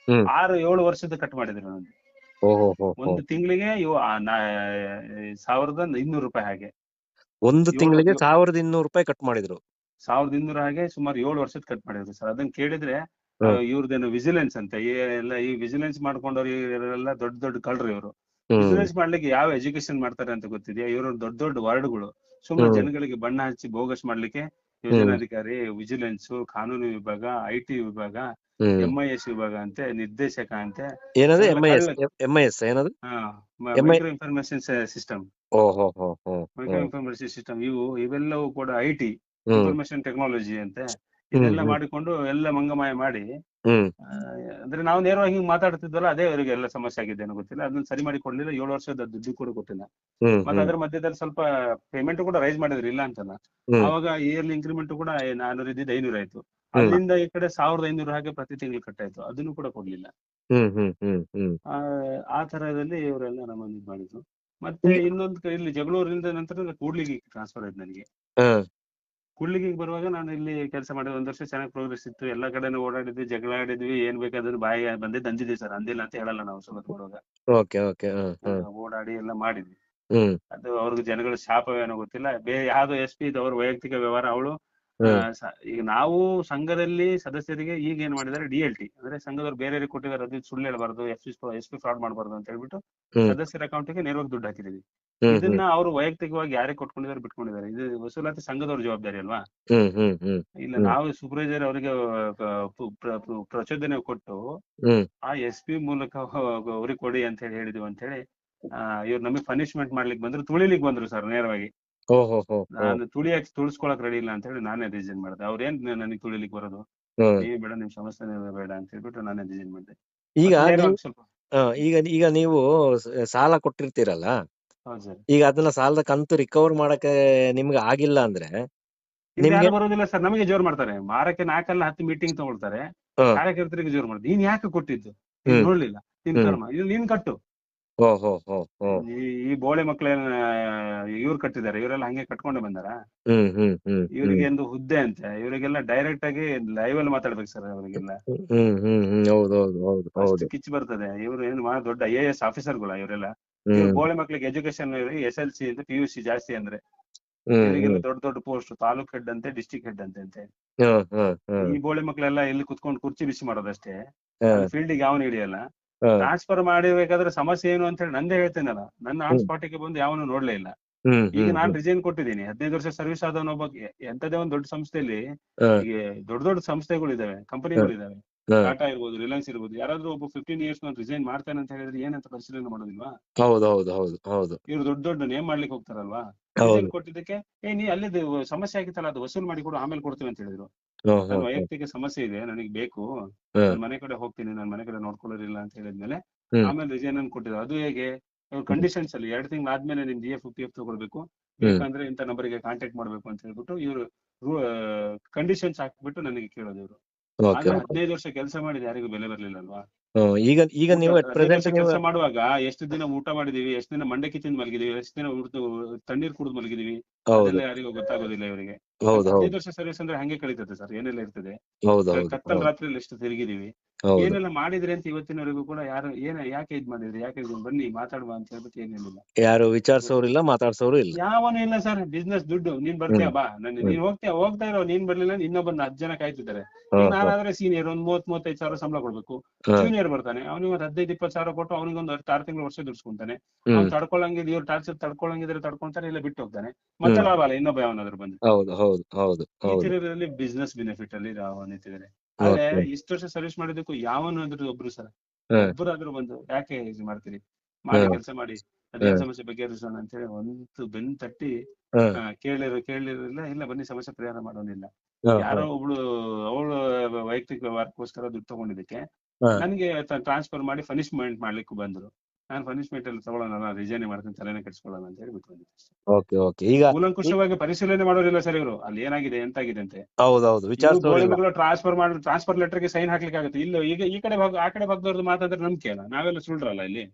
6-7 ವರ್ಷದ ಕಟ್ ಮಾಡಿದ್ರು ನಂದು. ಒಂದು ತಿಂಗಳಿಗೆ 1,200 ರೂಪಾಯಿ ಹಾಗೆ. ಒಂದು ತಿಂಗಳಿಗೆ 1,200 ರೂಪಾಯಿ ಕಟ್ ಮಾಡಿದ್ರು. 1200 ಹಾಗೆ ಸುಮಾರು 7 ವರ್ಷದ ಕಟ್ ಮಾಡಿದ್ರು ಸರ್. ಅದನ್ನ ಕೇಳಿದ್ರೆ ಹ್ಮ್. ಇವ್ರದ್ದೇನು ವಿಜಿಲೆನ್ಸ್ ಅಂತ ಎಲ್ಲ ಈ ವಿಜಿಲೆನ್ಸ್ ಮಾಡ್ಕೊಂಡವ್ರು ಇವರೆಲ್ಲ ದೊಡ್ಡ ದೊಡ್ಡ ಕಳ್ರು ಇವರು. ಹ್ಮ್. ಬಿಸ್ನೆಸ್ ಮಾಡ್ಲಿಕ್ಕೆ ಯಾವ ಎಜುಕೇಶನ್ ಮಾಡ್ತಾರೆ ಅಂತ ಗೊತ್ತಿದೆಯಾ? ಇವರು ದೊಡ್ಡ ದೊಡ್ಡ ವರ್ಡ್ಗಳು ಸುಮ್ಮನೆ ಹ್ಮ್. ಜನಗಳಿಗೆ ಬಣ್ಣ ಹಚ್ಚಿ ಬೋಗಸ್ ಮಾಡ್ಲಿಕ್ಕೆ ಹ್ಮ್. ಯೋಜನಾಧಿಕಾರಿ, ವಿಜಿಲೆನ್ಸ್, ಕಾನೂನು ವಿಭಾಗ, IT ವಿಭಾಗ, ಹ್ಮ್. MIS ವಿಭಾಗ ಅಂತೆ, ನಿರ್ದೇಶಕ ಅಂತೆ, ಏನದು ಎಲ್ಲ MIS ಕಳ್ಳ. MIS ಏನದು MI ಮೈಕ್ರೋ ಇನ್ಫಾರ್ಮೇಶನ್ ಸಿಸ್ಟಮ್, ಓಹೋ ಹೋ ಹೋ ಮೈಕ್ರೋ ಇನ್ಫಾರ್ಮೇಶನ್ ಸಿಸ್ಟಮ್ ಇವೆಲ್ಲವೂ ಕೂಡ IT, ಹ್ಮ್. ಇನ್ಫಾರ್ಮೇಶನ್ ಟೆಕ್ನಾಲಜಿ ಅಂತೆ. ಹ್ಮ್. ಇದೆಲ್ಲ ಹ್ಮ್. ಮಾಡಿಕೊಂಡು ಎಲ್ಲ ಮಂಗಮಾಯ ಮಾಡಿ ಹ್ಮ್. ಅಂದ್ರೆ ನಾವು ನೇರವಾಗಿ ಹಿಂಗ್ ಮಾತಾಡ್ತಿದ್ವಲ್ಲ, ಅದೇ ಅವರಿಗೆ ಎಲ್ಲ ಸಮಸ್ಯೆ ಆಗಿದ್ದೇನೋ ಗೊತ್ತಿಲ್ಲ. ಅದನ್ನ ಸರಿ ಮಾಡಿ ಕೊಡ್ಲಿಲ್ಲ. 7 ವರ್ಷದ ದುಡ್ಡು ಕೂಡ ಕೊಟ್ಟಿಲ್ಲ. ಹ್ಮ್. ಮತ್ತೆ ಅದ್ರ ಮಧ್ಯದಲ್ಲಿ ಸ್ವಲ್ಪ ಪೇಮೆಂಟ್ ಕೂಡ ರೈಸ್ ಮಾಡಿದ್ರು, ಇಲ್ಲ ಅಂತಲ್ಲ. ಹ್ಮ್. ಆವಾಗ ಇಯರ್ಲಿ ಇಂಕ್ರಿಮೆಂಟ್ ಕೂಡ 400 ಇದ್ದಿದ್ದು 500 ಆಯ್ತು. ಹ್ಮ್. ಅಲ್ಲಿಂದ ಈ ಕಡೆ 1500 ಹಾಗೆ ಪ್ರತಿ ತಿಂಗಳು ಕಟ್ಟಾಯ್ತು. ಅದನ್ನು ಕೂಡ ಕೊಡ್ಲಿಲ್ಲ. ಹ್ಮ್. ಹ್ಮ್. ಹ್ಮ್. ಹ್ಮ್. ಆ ತರದಲ್ಲಿ ಇವರೆಲ್ಲ ನಮ್ಮನ್ನು ಇದು ಮಾಡಿದ್ರು. ಮತ್ತೆ ಇನ್ನೊಂದು ಇಲ್ಲಿ ಜಗಳೂರಿಂದ ನಂತರ ಕೂಡ್ಲಿಗೆ ಟ್ರಾನ್ಸ್ಫರ್ ಆಯ್ತು ನನಗೆ. ಹ್ಮ್. ಕೂಡ್ಲಿಗೆ ಬರುವಾಗ ನಾನು ಇಲ್ಲಿ ಕೆಲಸ ಮಾಡಿದ 1 ವರ್ಷ ಚೆನ್ನಾಗಿ ಪ್ರೋಗ್ರೆಸ್ ಇತ್ತು. ಎಲ್ಲಾ ಕಡೆನೂ ಓಡಾಡಿದ್ವಿ, ಜಗಳ ಆಡಿದ್ವಿ, ಏನ್ ಬೇಕಾದ್ರೂ ಬಾಯಿ ಬಂದಿದ್ದು ಅಂದಿದ್ವಿ ಸರ್. ಅಂದಿಲ್ಲ ಅಂತ ಹೇಳಲ್ಲ ನಾವು ಸುಮತ್ ಬರುವಾಗ. Okay okay. ಓಡಾಡಿ ಎಲ್ಲ ಮಾಡಿದ್ವಿ. ಹ್ಮ್. ಅದು ಅವ್ರಿಗೆ ಜನಗಳ ಶಾಪವೇನೋ ಗೊತ್ತಿಲ್ಲ. ಬೇರೆ ಯಾವ್ದೋ SP ಇದು ಅವ್ರ ವೈಯಕ್ತಿಕ ವ್ಯವಹಾರ. ಅವಳು ಈಗ ನಾವು ಸಂಘದಲ್ಲಿ ಸದಸ್ಯರಿಗೆ ಈಗ ಏನ್ ಮಾಡಿದ್ದಾರೆ, DLT ಅಂದ್ರೆ ಸಂಘದವ್ರು ಬೇರೆಯವ್ರಿಗೆ ಕೊಟ್ಟಿದ್ದಾರೆ, ಅದು ಸುಳ್ಳು ಹೇಳ್ಬಾರ್ದು, SP ಫ್ರಾಡ್ ಮಾಡಬಾರ್ದು ಅಂತ ಹೇಳ್ಬಿಟ್ಟು ಸದಸ್ಯರ ಅಕೌಂಟ್ಗೆ ನೇರವಾಗಿ ದುಡ್ಡು ಹಾಕಿದೀವಿ. ಇದನ್ನ ಅವರು ವೈಯಕ್ತಿಕವಾಗಿ ಯಾರಿಗೆ ಕೊಟ್ಕೊಂಡಿದ್ದಾರೆ ಬಿಟ್ಕೊಂಡಿದ್ದಾರೆ, ಇದು ವಸೂಲಾತಿ ಸಂಘದವ್ರ ಜವಾಬ್ದಾರಿ ಅಲ್ವಾ? ಇಲ್ಲ, ನಾವು ಸೂಪರ್ವೈಸರ್ ಅವರಿಗೆ ಪ್ರಚೋದನೆ ಕೊಟ್ಟು ಆ SP ಮೂಲಕ ಅವ್ರಿಗೆ ಕೊಡಿ ಅಂತ ಹೇಳಿದ್ವಿ ಅಂತ ಹೇಳಿ ಇವ್ರು ನಮಗೆ ಪನಿಷ್ಮೆಂಟ್ ಮಾಡ್ಲಿಕ್ಕೆ ಬಂದ್ರು, ತುಳಿಲಿಕ್ಕೆ ಬಂದ್ರು ಸರ್ ನೇರವಾಗಿ. ನಾನು ತುಳಿಸ್ಕೊಳಕ್ ರೆಡಿ ಇಲ್ಲ ಅಂತ ಹೇಳಿ ನಾನೇ ರಿಸೈನ್ ಮಾಡಿದೆ. ಅವ್ರೇನ್ ನನಗೆ ತುಳಿಲಿಕ್ಕೆ ಬರೋದು, ನೀವೇ ಬೇಡ, ನಿಮ್ ಸಮಸ್ಯೆ ಬೇಡ ಅಂತ ಹೇಳ್ಬಿಟ್ಟು ನಾನೇ ರಿಸೈನ್ ಮಾಡಿದೆ. ಈಗ ನೀವು ಸಾಲ ಕೊಟ್ಟಿರ್ತೀರಲ್ಲ, ಹೌದು ಸರ್. ಈಗ ಅದನ್ನ ಸಾಲದ ಕಂತು ರಿಕವರ್ ಮಾಡಕ್ಕೆ ನಿಮ್ಗೆ ಆಗಿಲ್ಲ ಅಂದ್ರೆ ಯಾರು ಬರೋದಿಲ್ಲ ಸರ್, ನಮಗೆ ಜೋರ್ ಮಾಡ್ತಾರೆ. ಮಾರಕ್ಕೆ 4 10 ಮೀಟಿಂಗ್ ತಗೊಳ್ತಾರೆ, ಕಾರ್ಯಕರ್ತರಿಗೆ ಜೋರ್ ಮಾಡ್ತಾರೆ. ನೀನ್ ಯಾಕೆ ಕೊಟ್ಟಿದ್ದು, ನೀನ್ ನೋಡ್ಲಿಲ್ಲ, ನಿನ್ ಕರ್ಮ, ಇದು ನೀನ್ ಕಟ್ಟು. ಈ ಬೋಳೆ ಮಕ್ಳೇನ ಇವ್ರು ಕಟ್ಟಿದ್ದಾರೆ, ಇವರೆಲ್ಲ ಹಂಗೆ ಕಟ್ಕೊಂಡೆ ಬಂದಾರ. ಇವರಿಗೆ ಒಂದು ಹುದ್ದೆ ಅಂತೆ, ಇವರಿಗೆಲ್ಲ ಡೈರೆಕ್ಟ್ ಆಗಿ ಲೈವ್ ಅಲ್ಲಿ ಮಾತಾಡ್ಬೇಕು ಸರ್. ಅವರಿಗೆಲ್ಲ ಕಿಚ್ಚು ಬರ್ತದೆ. ಇವ್ರು ಏನು ದೊಡ್ಡ IAS ಆಫೀಸರ್ಗಳ ಇವರೆಲ್ಲ. ಇವ್ರು ಬೋಳೆ ಮಕ್ಳಿಗೆ ಎಜುಕೇಶನ್ SLC ಅಂತ PUC ಜಾಸ್ತಿ ಅಂದ್ರೆ, ಇವರಿಗೆಲ್ಲ ದೊಡ್ಡ ದೊಡ್ಡ ಪೋಸ್ಟ್, ತಾಲೂಕ್ ಹೆಡ್ ಅಂತೆ, ಡಿಸ್ಟ್ರಿಕ್ಟ್ ಹೆಡ್ ಅಂತೆ. ಈ ಬೋಳೆ ಮಕ್ಳೆಲ್ಲ ಎಲ್ಲಿ ಕುತ್ಕೊಂಡು ಕುರ್ಚಿ ಬಿಸಿ ಮಾಡೋದಷ್ಟೇ, ಫೀಲ್ಡಿಗೆ ಯಾವನು ಹಿಡಿಯಲ್ಲ. ಟ್ರಾನ್ಸ್ಫರ್ ಮಾಡಿಬೇಕಾದ್ರೆ ಸಮಸ್ಯೆ ಏನು ಅಂತ ಹೇಳಿ ನಂದೇ ಹೇಳ್ತೇನಲ್ಲ, ನನ್ನ ಆನ್ ಸ್ಪಾಟಿಗೆ ಬಂದು ಯಾವನು ನೋಡ್ಲೇ ಇಲ್ಲ. ಈಗ ನಾನ್ ರಿಸೈನ್ ಕೊಟ್ಟಿದ್ದೀನಿ. 15 ವರ್ಷ ಸರ್ವಿಸ್ ಆದವನೊಬ್ಬ ಎಂತದೇ ಒಂದು ದೊಡ್ಡ ಸಂಸ್ಥೆಯಲ್ಲಿ, ಈಗ ದೊಡ್ಡ ದೊಡ್ಡ ಸಂಸ್ಥೆಗಳು ಇದಾವೆ, ಕಂಪನಿಗಳು ಇದಾವೆ, ಟಾಟಾ ಇರ್ಬೋದು, ರಿಲಯನ್ಸ್ ಇರ್ಬೋದು. ಯಾರಾದ್ರೂ ಒಬ್ಬ 15 years ನಾನು ರಿಸೈನ್ ಮಾಡ್ತೇನೆ ಅಂತ ಹೇಳಿದ್ರೆ ಏನಂತ ಪರಿಶೀಲನೆ ಮಾಡೋದಿಲ್ವಾ? ಇವ್ರು ದೊಡ್ಡ ದೊಡ್ಡ ನೇಮ್ ಮಾಡ್ಲಿಕ್ಕೆ ಹೋಗ್ತಾರಲ್ವಾ? ರಿಸೈನ್ ಕೊಟ್ಟಿದ್ದಕ್ಕೆ ನೀ ಅಲ್ಲಿದ್ದು ಸಮಸ್ಯೆ ಆಗಿತ್ತಲ್ಲ, ಅದು ವಸೂಲ್ ಮಾಡಿ ಕೊಡು, ಆಮೇಲೆ ಕೊಡ್ತೀವಿ ಅಂತ ಹೇಳಿದ್ರು. ನನ್ನ ವೈಯಕ್ತಿಕ ಸಮಸ್ಯೆ ಇದೆ, ನನಗೆ ಬೇಕು, ನನ್ನ ಮನೆ ಕಡೆ ಹೋಗ್ತೀನಿ, ನನ್ನ ಮನೆ ಕಡೆ ನೋಡ್ಕೊಳ್ಳೋದಿಲ್ಲ ಅಂತ ಹೇಳಿದ್ಮೇಲೆ ಆಮೇಲೆ ರಿಸೈನ್ ಅನ್ನು ಕೊಟ್ಟಿದ್ರು. ಅದು ಹೇಗೆ, ಕಂಡೀಷನ್ಸ್ ಅಲ್ಲಿ 2 ತಿಂಗಳು ಆದ್ಮೇಲೆ ನಿಮ್ದು EF PF ತಗೊಳ್ಬೇಕು, ಬೇಕಂದ್ರೆ ಇಂಥ ನಂಬರ್ಗೆ ಕಾಂಟ್ಯಾಕ್ಟ್ ಮಾಡ್ಬೇಕು ಅಂತ ಹೇಳ್ಬಿಟ್ಟು ಇವ್ರು ಕಂಡೀಷನ್ಸ್ ಹಾಕ್ಬಿಟ್ಟು ನನಗೆ ಕೇಳೋದು ಇವರು. ಆದ್ರೆ 15 ವರ್ಷ ಕೆಲಸ ಮಾಡಿದ ಯಾರಿಗೂ ಬೆಲೆ ಬರ್ಲಿಲ್ಲ ಅಲ್ವಾ? ಈಗ ನೀವು ಕೆಲಸ ಮಾಡುವಾಗ ಎಷ್ಟು ದಿನ ಊಟ ಮಾಡಿದೀವಿ, ಎಷ್ಟು ದಿನ ಮಂಡಕ್ಕಿ ತಿಂದು ಮಲಗಿದೀವಿ, ಎಷ್ಟು ದಿನ ತಣ್ಣೀರ್ ಕುಡಿದು ಮಲಗಿದೀವಿ, ಅದೆಲ್ಲ ಯಾರಿಗೂ ಗೊತ್ತಾಗೋದಿಲ್ಲ ಇವರಿಗೆ. 15 ವರ್ಷ ಸರ್ವಿಸ್ ಅಂದ್ರೆ ಹಂಗೆ ಕಳೀತದೆ ಸರ್, ಏನೆಲ್ಲ ಇರ್ತದೆ. ಕತ್ತಲ್ ರಾತ್ರಿಯಲ್ಲಿ ಎಷ್ಟು ತಿರುಗಿದೀವಿ, ಏನೆಲ್ಲ ಮಾಡಿದ್ರಿ ಅಂತ ಇವತ್ತಿನವರೆಗೂ ಕೂಡ ಯಾರು ಯಾಕೆ ಇದ್ ಮಾಡಿದ್ರಿ, ಯಾಕೆ ಬನ್ನಿ ಮಾತಾಡುವ ಅಂತ ಹೇಳ್ಬಿಟ್ಟು ಏನಿಲ್ಲ, ಯಾರು ವಿಚಾರಿಸೋರಿಲ್ಲ, ಮಾತಾಡ್ಸೋರು ಇಲ್ಲ, ಯಾವನು ಇಲ್ಲ ಸರ್. ಬಿಸ್ನೆಸ್ ದುಡ್ಡು, ನೀನ್ ಬರ್ತೀಯ ಬಾ, ನೀನ್ ಹೋಗ್ತಾ ಇರೋ, ನೀನ್ ಬರ್ಲಿಲ್ಲ ಇನ್ನೊಬ್ಬನ 10 ಜನ ಕಾಯ್ತಿದ್ದಾರೆ. ನಾನಾದ್ರೆ ಸೀನಿಯರ್ ಒಂದು 30-35 ಸಾವಿರ ಸಂಬಳ ಕೊಡ್ಬೇಕು, ಜೂನಿಯರ್ ಬರ್ತಾನೆ, ಅವನಿಗೆ 15-20 ಸಾವಿರ ಕೊಟ್ಟು ಅವನಿಗೊಂದು 6 ತಿಂಗಳು ವರ್ಷ ದುಡ್ಸ್ಕೊಂತಾನೆ. ಅವ್ನು ತಡ್ಕೊಳ್ಳಂಗಿದ್, ಇವ್ರು ಟಾರ್ಚರ್ ತಡ್ಕೊಳ್ಳಂಗಿದ್ರೆ ತಡ್ಕೊಂತಾರೆ, ಇಲ್ಲ ಬಿಟ್ಟು ಹೋಗ್ತಾನೆ. ಮತ್ತೆ ಲಾಭ ಅಲ್ಲ ಇನ್ನೊಬ್ಬ ಯಾವನಾದ್ರು ಬಂದು. ಈ ತಿರುಗದಲ್ಲಿ ಬಿಸ್ನೆಸ್ ಬೆನಿಫಿಟ್ ಅಲ್ಲಿ ನಿಂತಿದ್ದಾರೆ. ಆದ್ರೆ ಇಷ್ಟು ವರ್ಷ ಸರ್ವಿಸ್ ಮಾಡಿದಕ್ಕೂ ಯಾವನಾದ್ರೂ ಒಬ್ರು ಸರ್, ಒಬ್ಬರಾದ್ರೂ ಬಂದು ಯಾಕೆ ಇದು ಮಾಡ್ತೀರಿ, ಮಾಡಿ ಕೆಲಸ ಮಾಡಿ, ಅದೇನ್ ಸಮಸ್ಯೆ ಬಗೆಹರಿಸೋಣ ಅಂತ ಹೇಳಿ ಒಂದು ಬೆನ್ನು ತಟ್ಟಿ ಕೇಳಿರಲಿಲ್ಲ. ಇಲ್ಲ ಬನ್ನಿ ಸಮಸ್ಯೆ ಪರಿಹಾರ ಮಾಡೋನಿಲ್ಲ. ಯಾರೋ ಒಬ್ಳು ಅವಳು ವೈಯಕ್ತಿಕ ವ್ಯವಹಾರಕ್ಕೋಸ್ಕರ ದುಡ್ಡು ತಗೊಂಡಿದ್ದಕ್ಕೆ ನನಗೆ ಟ್ರಾನ್ಸ್ಫರ್ ಮಾಡಿ ಪನಿಷ್ಮೆಂಟ್ ಮಾಡ್ಲಿಕ್ಕೂ ಬಂದ್ರು. ನಾನು ಪನಿಷ್ಮೆಂಟ್ ಅಲ್ಲಿ ತಗೊಳ್ಳೋಣ, ರಿಸೈನ್ ಮಾಡ್ತೀನಿ, ತಲೆನೇ ಕೆಡಿಸ್ಕೊಳ್ಳೋಣ ಅಂತ ಹೇಳಿ ಬಿಟ್ಟು ಈಗ ಕೂಲಂಕುಷವಾಗಿ ಪರಿಶೀಲನೆ ಮಾಡೋದಿಲ್ಲ ಸರ್ ಇವರು, ಅಲ್ಲಿ ಏನಾಗಿದೆ ಎಂತಾಗಿದೆ ಅಂತ. ಟ್ರಾನ್ಸ್ಫರ್ ಲೆಟರ್ಗೆ ಸೈನ್ ಹಾಕ್ಲಿಕ್ಕೆ ಆಗುತ್ತೆ, ಇಲ್ಲ ಈಗ ಈ ಕಡೆ ಆ ಕಡೆ ಭಾಗದವ್ರದ್ದು ಮಾತಾಡಿದ್ರೆ ನಂಬಿಕೆ ಅಲ್ಲ, ನಾವೆಲ್ಲ ಸುಳ್ರಲ್ಲ ಇಲ್ಲಿ.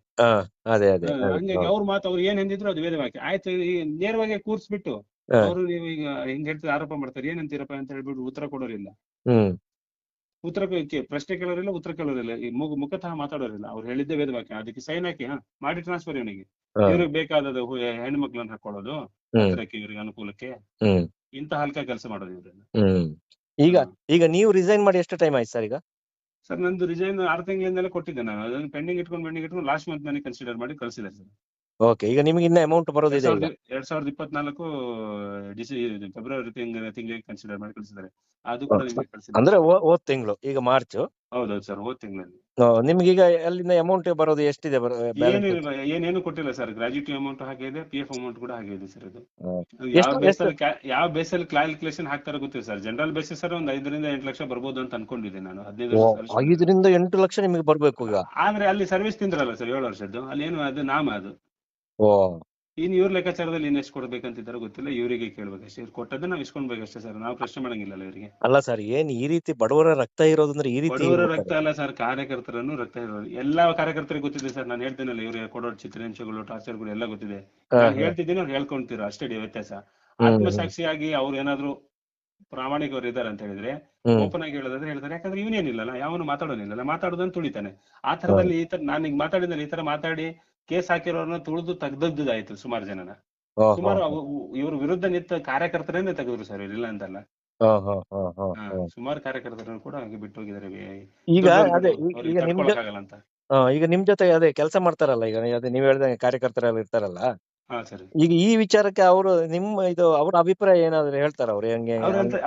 ಹಂಗಾಗಿ ಅವ್ರ ಮಾತು ಅವ್ರು ಏನ್ ಎಂದಿದ್ರು ಅದು ವೇದವಾಕ್ಯ ಆಯ್ತು. ನೇರವಾಗಿ ಕೂರ್ಸ್ಬಿಟ್ಟು ಅವರು ನೀವು ಈಗ ಹಿಂಗ್ ಹೇಳ್ತಾರೆ, ಆರೋಪ ಮಾಡ್ತಾರೆ, ಏನಂತೀರಪ್ಪ ಅಂತ ಹೇಳ್ಬಿಟ್ಟು ಉತ್ತರ ಕೊಡೋರಿಲ್ಲ. ಪ್ರಶ್ನೆ ಕೇಳೋರಿಲ್ಲ, ಉತ್ತರ ಕೇಳೋರಿಲ್ಲ, ಮುಖತಃ ಮಾತಾಡೋರಿಲ್ಲ. ಅವ್ರು ಹೇಳಿದ್ದೆ ವೇದವಾಕ್ಯ, ಅದಕ್ಕೆ ಸೈನ್ ಹಾಕಿ ಮಾಡಿ ಟ್ರಾನ್ಸ್ಫರ್ ಇವನಿಗೆ. ಇವ್ರಿಗೆ ಬೇಕಾದದ್ದು ಹೆಣ್ಣು ಮಕ್ಳನ್ನ ಹಾಕೊಳ್ಳೋದು ಹತ್ತಿರಕ್ಕೆ, ಇವ್ರಿಗೆ ಅನುಕೂಲಕ್ಕೆ. ಇಂತ ಹಲ್ಕ ಕೆಲಸ ಮಾಡೋದು ಇವ್ರನ್ನ. ಈಗ ಈಗ ನೀವು ರಿಸೈನ್ ಮಾಡಿ ಎಷ್ಟು ಟೈಮ್ ಆಯ್ತು ಸರ್ ಈಗ? ಸರ್ ನಂದು ರಿಸೈನ್ 6 ತಿಂಗಳಿಂದಲೇ ಕೊಟ್ಟಿದ್ದೆ ನಾನು. ಅದನ್ನು ಪೆಂಡಿಂಗ್ ಇಟ್ಕೊಂಡು ಲಾಸ್ಟ್ ಮಂತ್ ನನಗೆ ಕನ್ಸಿಡರ್ ಮಾಡಿ ಕಳಿಸಿದೆ ಸರ್. ಓಕೆ, ಈಗ ನಿಮ್ಗೆ ಇನ್ನ ಅಮೌಂಟ್ ಬರೋದಿದೆ ಈಗ? 2024 ಫೆಬ್ರವರಿ ತಿಂಗಳಿಗೆ ಕನ್ಸಿಡರ್ ಮಾಡಿ ಕಳಿಸಿದ್ದಾರೆ. ಅದು ಕೂಡ ನಿಮಗೆ ಕಳಿಸಿದ್ದಾರೆ. ಅಂದ್ರೆ ಹೋದ್ ತಿಂಗಳು, ಈಗ ಮಾರ್ಚ್. ಹೌದೌದು ಸರ್, ಹೋದ್ ತಿಂಗಳಲ್ಲಿ. ನಿಮ್ಗೆ ಈಗ ಅಲ್ಲಿಂದ ಅಮೌಂಟ್ ಬರೋದು ಎಷ್ಟಿದೆ? ಏನೇನು ಕೊಟ್ಟಿಲ್ಲ ಸರ್. ಗ್ರಾಜ್ಯುಟಿ ಅಮೌಂಟ್ ಹಾಗೆ ಇದೆ, PF ಅಮೌಂಟ್ ಕೂಡ ಹಾಗೆ ಇದೆ ಸರ್. ಇದು ಎಷ್ಟು ಯಾವ ಬೇಸಲ್ಲಿ ಕ್ಯಾಲ್ಕುಲೇಷನ್ ಹಾಕ್ತಾರ ಗೊತ್ತಿಲ್ಲ ಸರ್. ಜನರಲ್ ಬೇಸಿಸ್ ಸರ್ ಒಂದು 5 ರಿಂದ 8 ಲಕ್ಷ ಬರ್ಬೋದು ಅಂತ ಅನ್ಕೊಂಡಿದ್ದೆ ನಾನು. 15 ವರ್ಷ 5 ರಿಂದ 8 ಲಕ್ಷ ನಿಮಗೆ ಬರ್ಬೇಕು ಈಗ. ಆದ್ರೆ ಅಲ್ಲಿ ಸರ್ವಿಸ್ ತಿಂದ್ರಲ್ಲ ಸರ್ 7 ವರ್ಷದ್ದು. ಅಲ್ಲಿ ಏನು ಅದು ನಾಮ ಅದು. ಇನ್ ಇವ್ರ ಲೆಕ್ಕಾಚಾರದಲ್ಲಿ ಇನ್ನೆಷ್ಟು ಕೊಡ್ಬೇಕಂತಿದ್ದಾರೆ ಗೊತ್ತಿಲ್ಲ. ಇವರಿಗೆ ಕೇಳ್ಬೇಕಷ್ಟೇ. ಇವ್ರು ಕೊಟ್ಟದ್ದು ನಾವು ಇಸ್ಕೊಂಡ್ಬೇಕಷ್ಟೇ ಸರ್. ನಾವು ಪ್ರಶ್ನೆ ಮಾಡಂಗಿಲ್ಲ ಇವರಿಗೆ. ಅಲ್ಲ ಸರ್, ಏನ್ ಈ ರೀತಿ ಬಡವರ ರಕ್ತ ಇರೋದಂದ್ರೆ ಈ ರೀತಿ? ಬಡವರ ರಕ್ತ ಅಲ್ಲ ಸರ್, ಕಾರ್ಯಕರ್ತರನ್ನು ರಕ್ತ ಇರೋದು. ಎಲ್ಲಾ ಕಾರ್ಯಕರ್ತರಿಗೆ ಗೊತ್ತಿದೆ ಸರ್. ನಾನು ಹೇಳ್ತೇನಲ್ಲ, ಇವ್ರಿಗೆ ಕೊಡೋ ಚಿತ್ರಹಿಂಸೆಗಳು, ಟಾರ್ಚರ್ಗಳು ಎಲ್ಲ ಗೊತ್ತಿದೆ. ನಾನು ಹೇಳ್ತಿದ್ದೀನಿ, ಅವ್ರು ಹೇಳ್ಕೊಂತೀರ ಅಷ್ಟೇ ವ್ಯತ್ಯಾಸ. ಆತ್ಮಸಾಕ್ಷಿಯಾಗಿ ಅವ್ರು ಏನಾದ್ರು ಪ್ರಾಮಾಣಿಕರು ಇದಾರೆ ಅಂತ ಹೇಳಿದ್ರೆ ಓಪನ್ ಆಗಿ ಹೇಳೋದಾದ್ರೆ ಹೇಳ್ತಾರೆ. ಯಾಕಂದ್ರೆ ಇವನೇನಿಲ್ಲಲ್ಲ, ಯಾವನು ಮಾತಾಡೋನಿಲ್ಲಲ್ಲ, ಮಾತಾಡೋದನ್ನ ತುಳಿತಾನೆ. ಆ ತರದಲ್ಲಿ ಈ ತರ ನಾನು ಈಗ ಮಾತಾಡಿದ್ರೆ ಈ ತರ ಮಾತಾಡಿ ಕೇಸ್ ಹಾಕಿರೋರನ್ನ ತುಳಿದು ತೆಗ್ದದ್ದಾಯ್ತು ಸುಮಾರು ಜನನ. ಸುಮಾರು ಇವ್ರ ವಿರುದ್ಧ ನಿಂತ ಕಾರ್ಯಕರ್ತರನ್ನೇ ತೆಗೆದ್ರು ಸರ್, ಇಲ್ಲ ಅಂತಲ್ಲ. ಸುಮಾರು ಕಾರ್ಯಕರ್ತರನ್ನು ಕೂಡ ಹಾಗೆ ಬಿಟ್ಟು ಹೋಗಿದ್ದಾರೆ. ಈಗ ಅದೇ ತಡ್ಕೊಳಕ್ಕಾಗಲ್ಲ ಅಂತ. ಈಗ ನಿಮ್ ಜೊತೆ ಅದೇ ಕೆಲಸ ಮಾಡ್ತಾರಲ್ಲ, ಈಗ ಅದೇ ನೀವ್ ಹೇಳ್ದಂಗೆ ಕಾರ್ಯಕರ್ತರೆಲ್ಲ ಇರ್ತಾರಲ್ಲ, ಹಾ ಸರಿ. ಈಗ ಈ ವಿಚಾರಕ್ಕೆ ಅವರು ಅವ್ರ ಅಭಿಪ್ರಾಯ ಏನಾದ್ರು ಹೇಳ್ತಾರ? ಅವ್ರು ಹೆಂಗೆ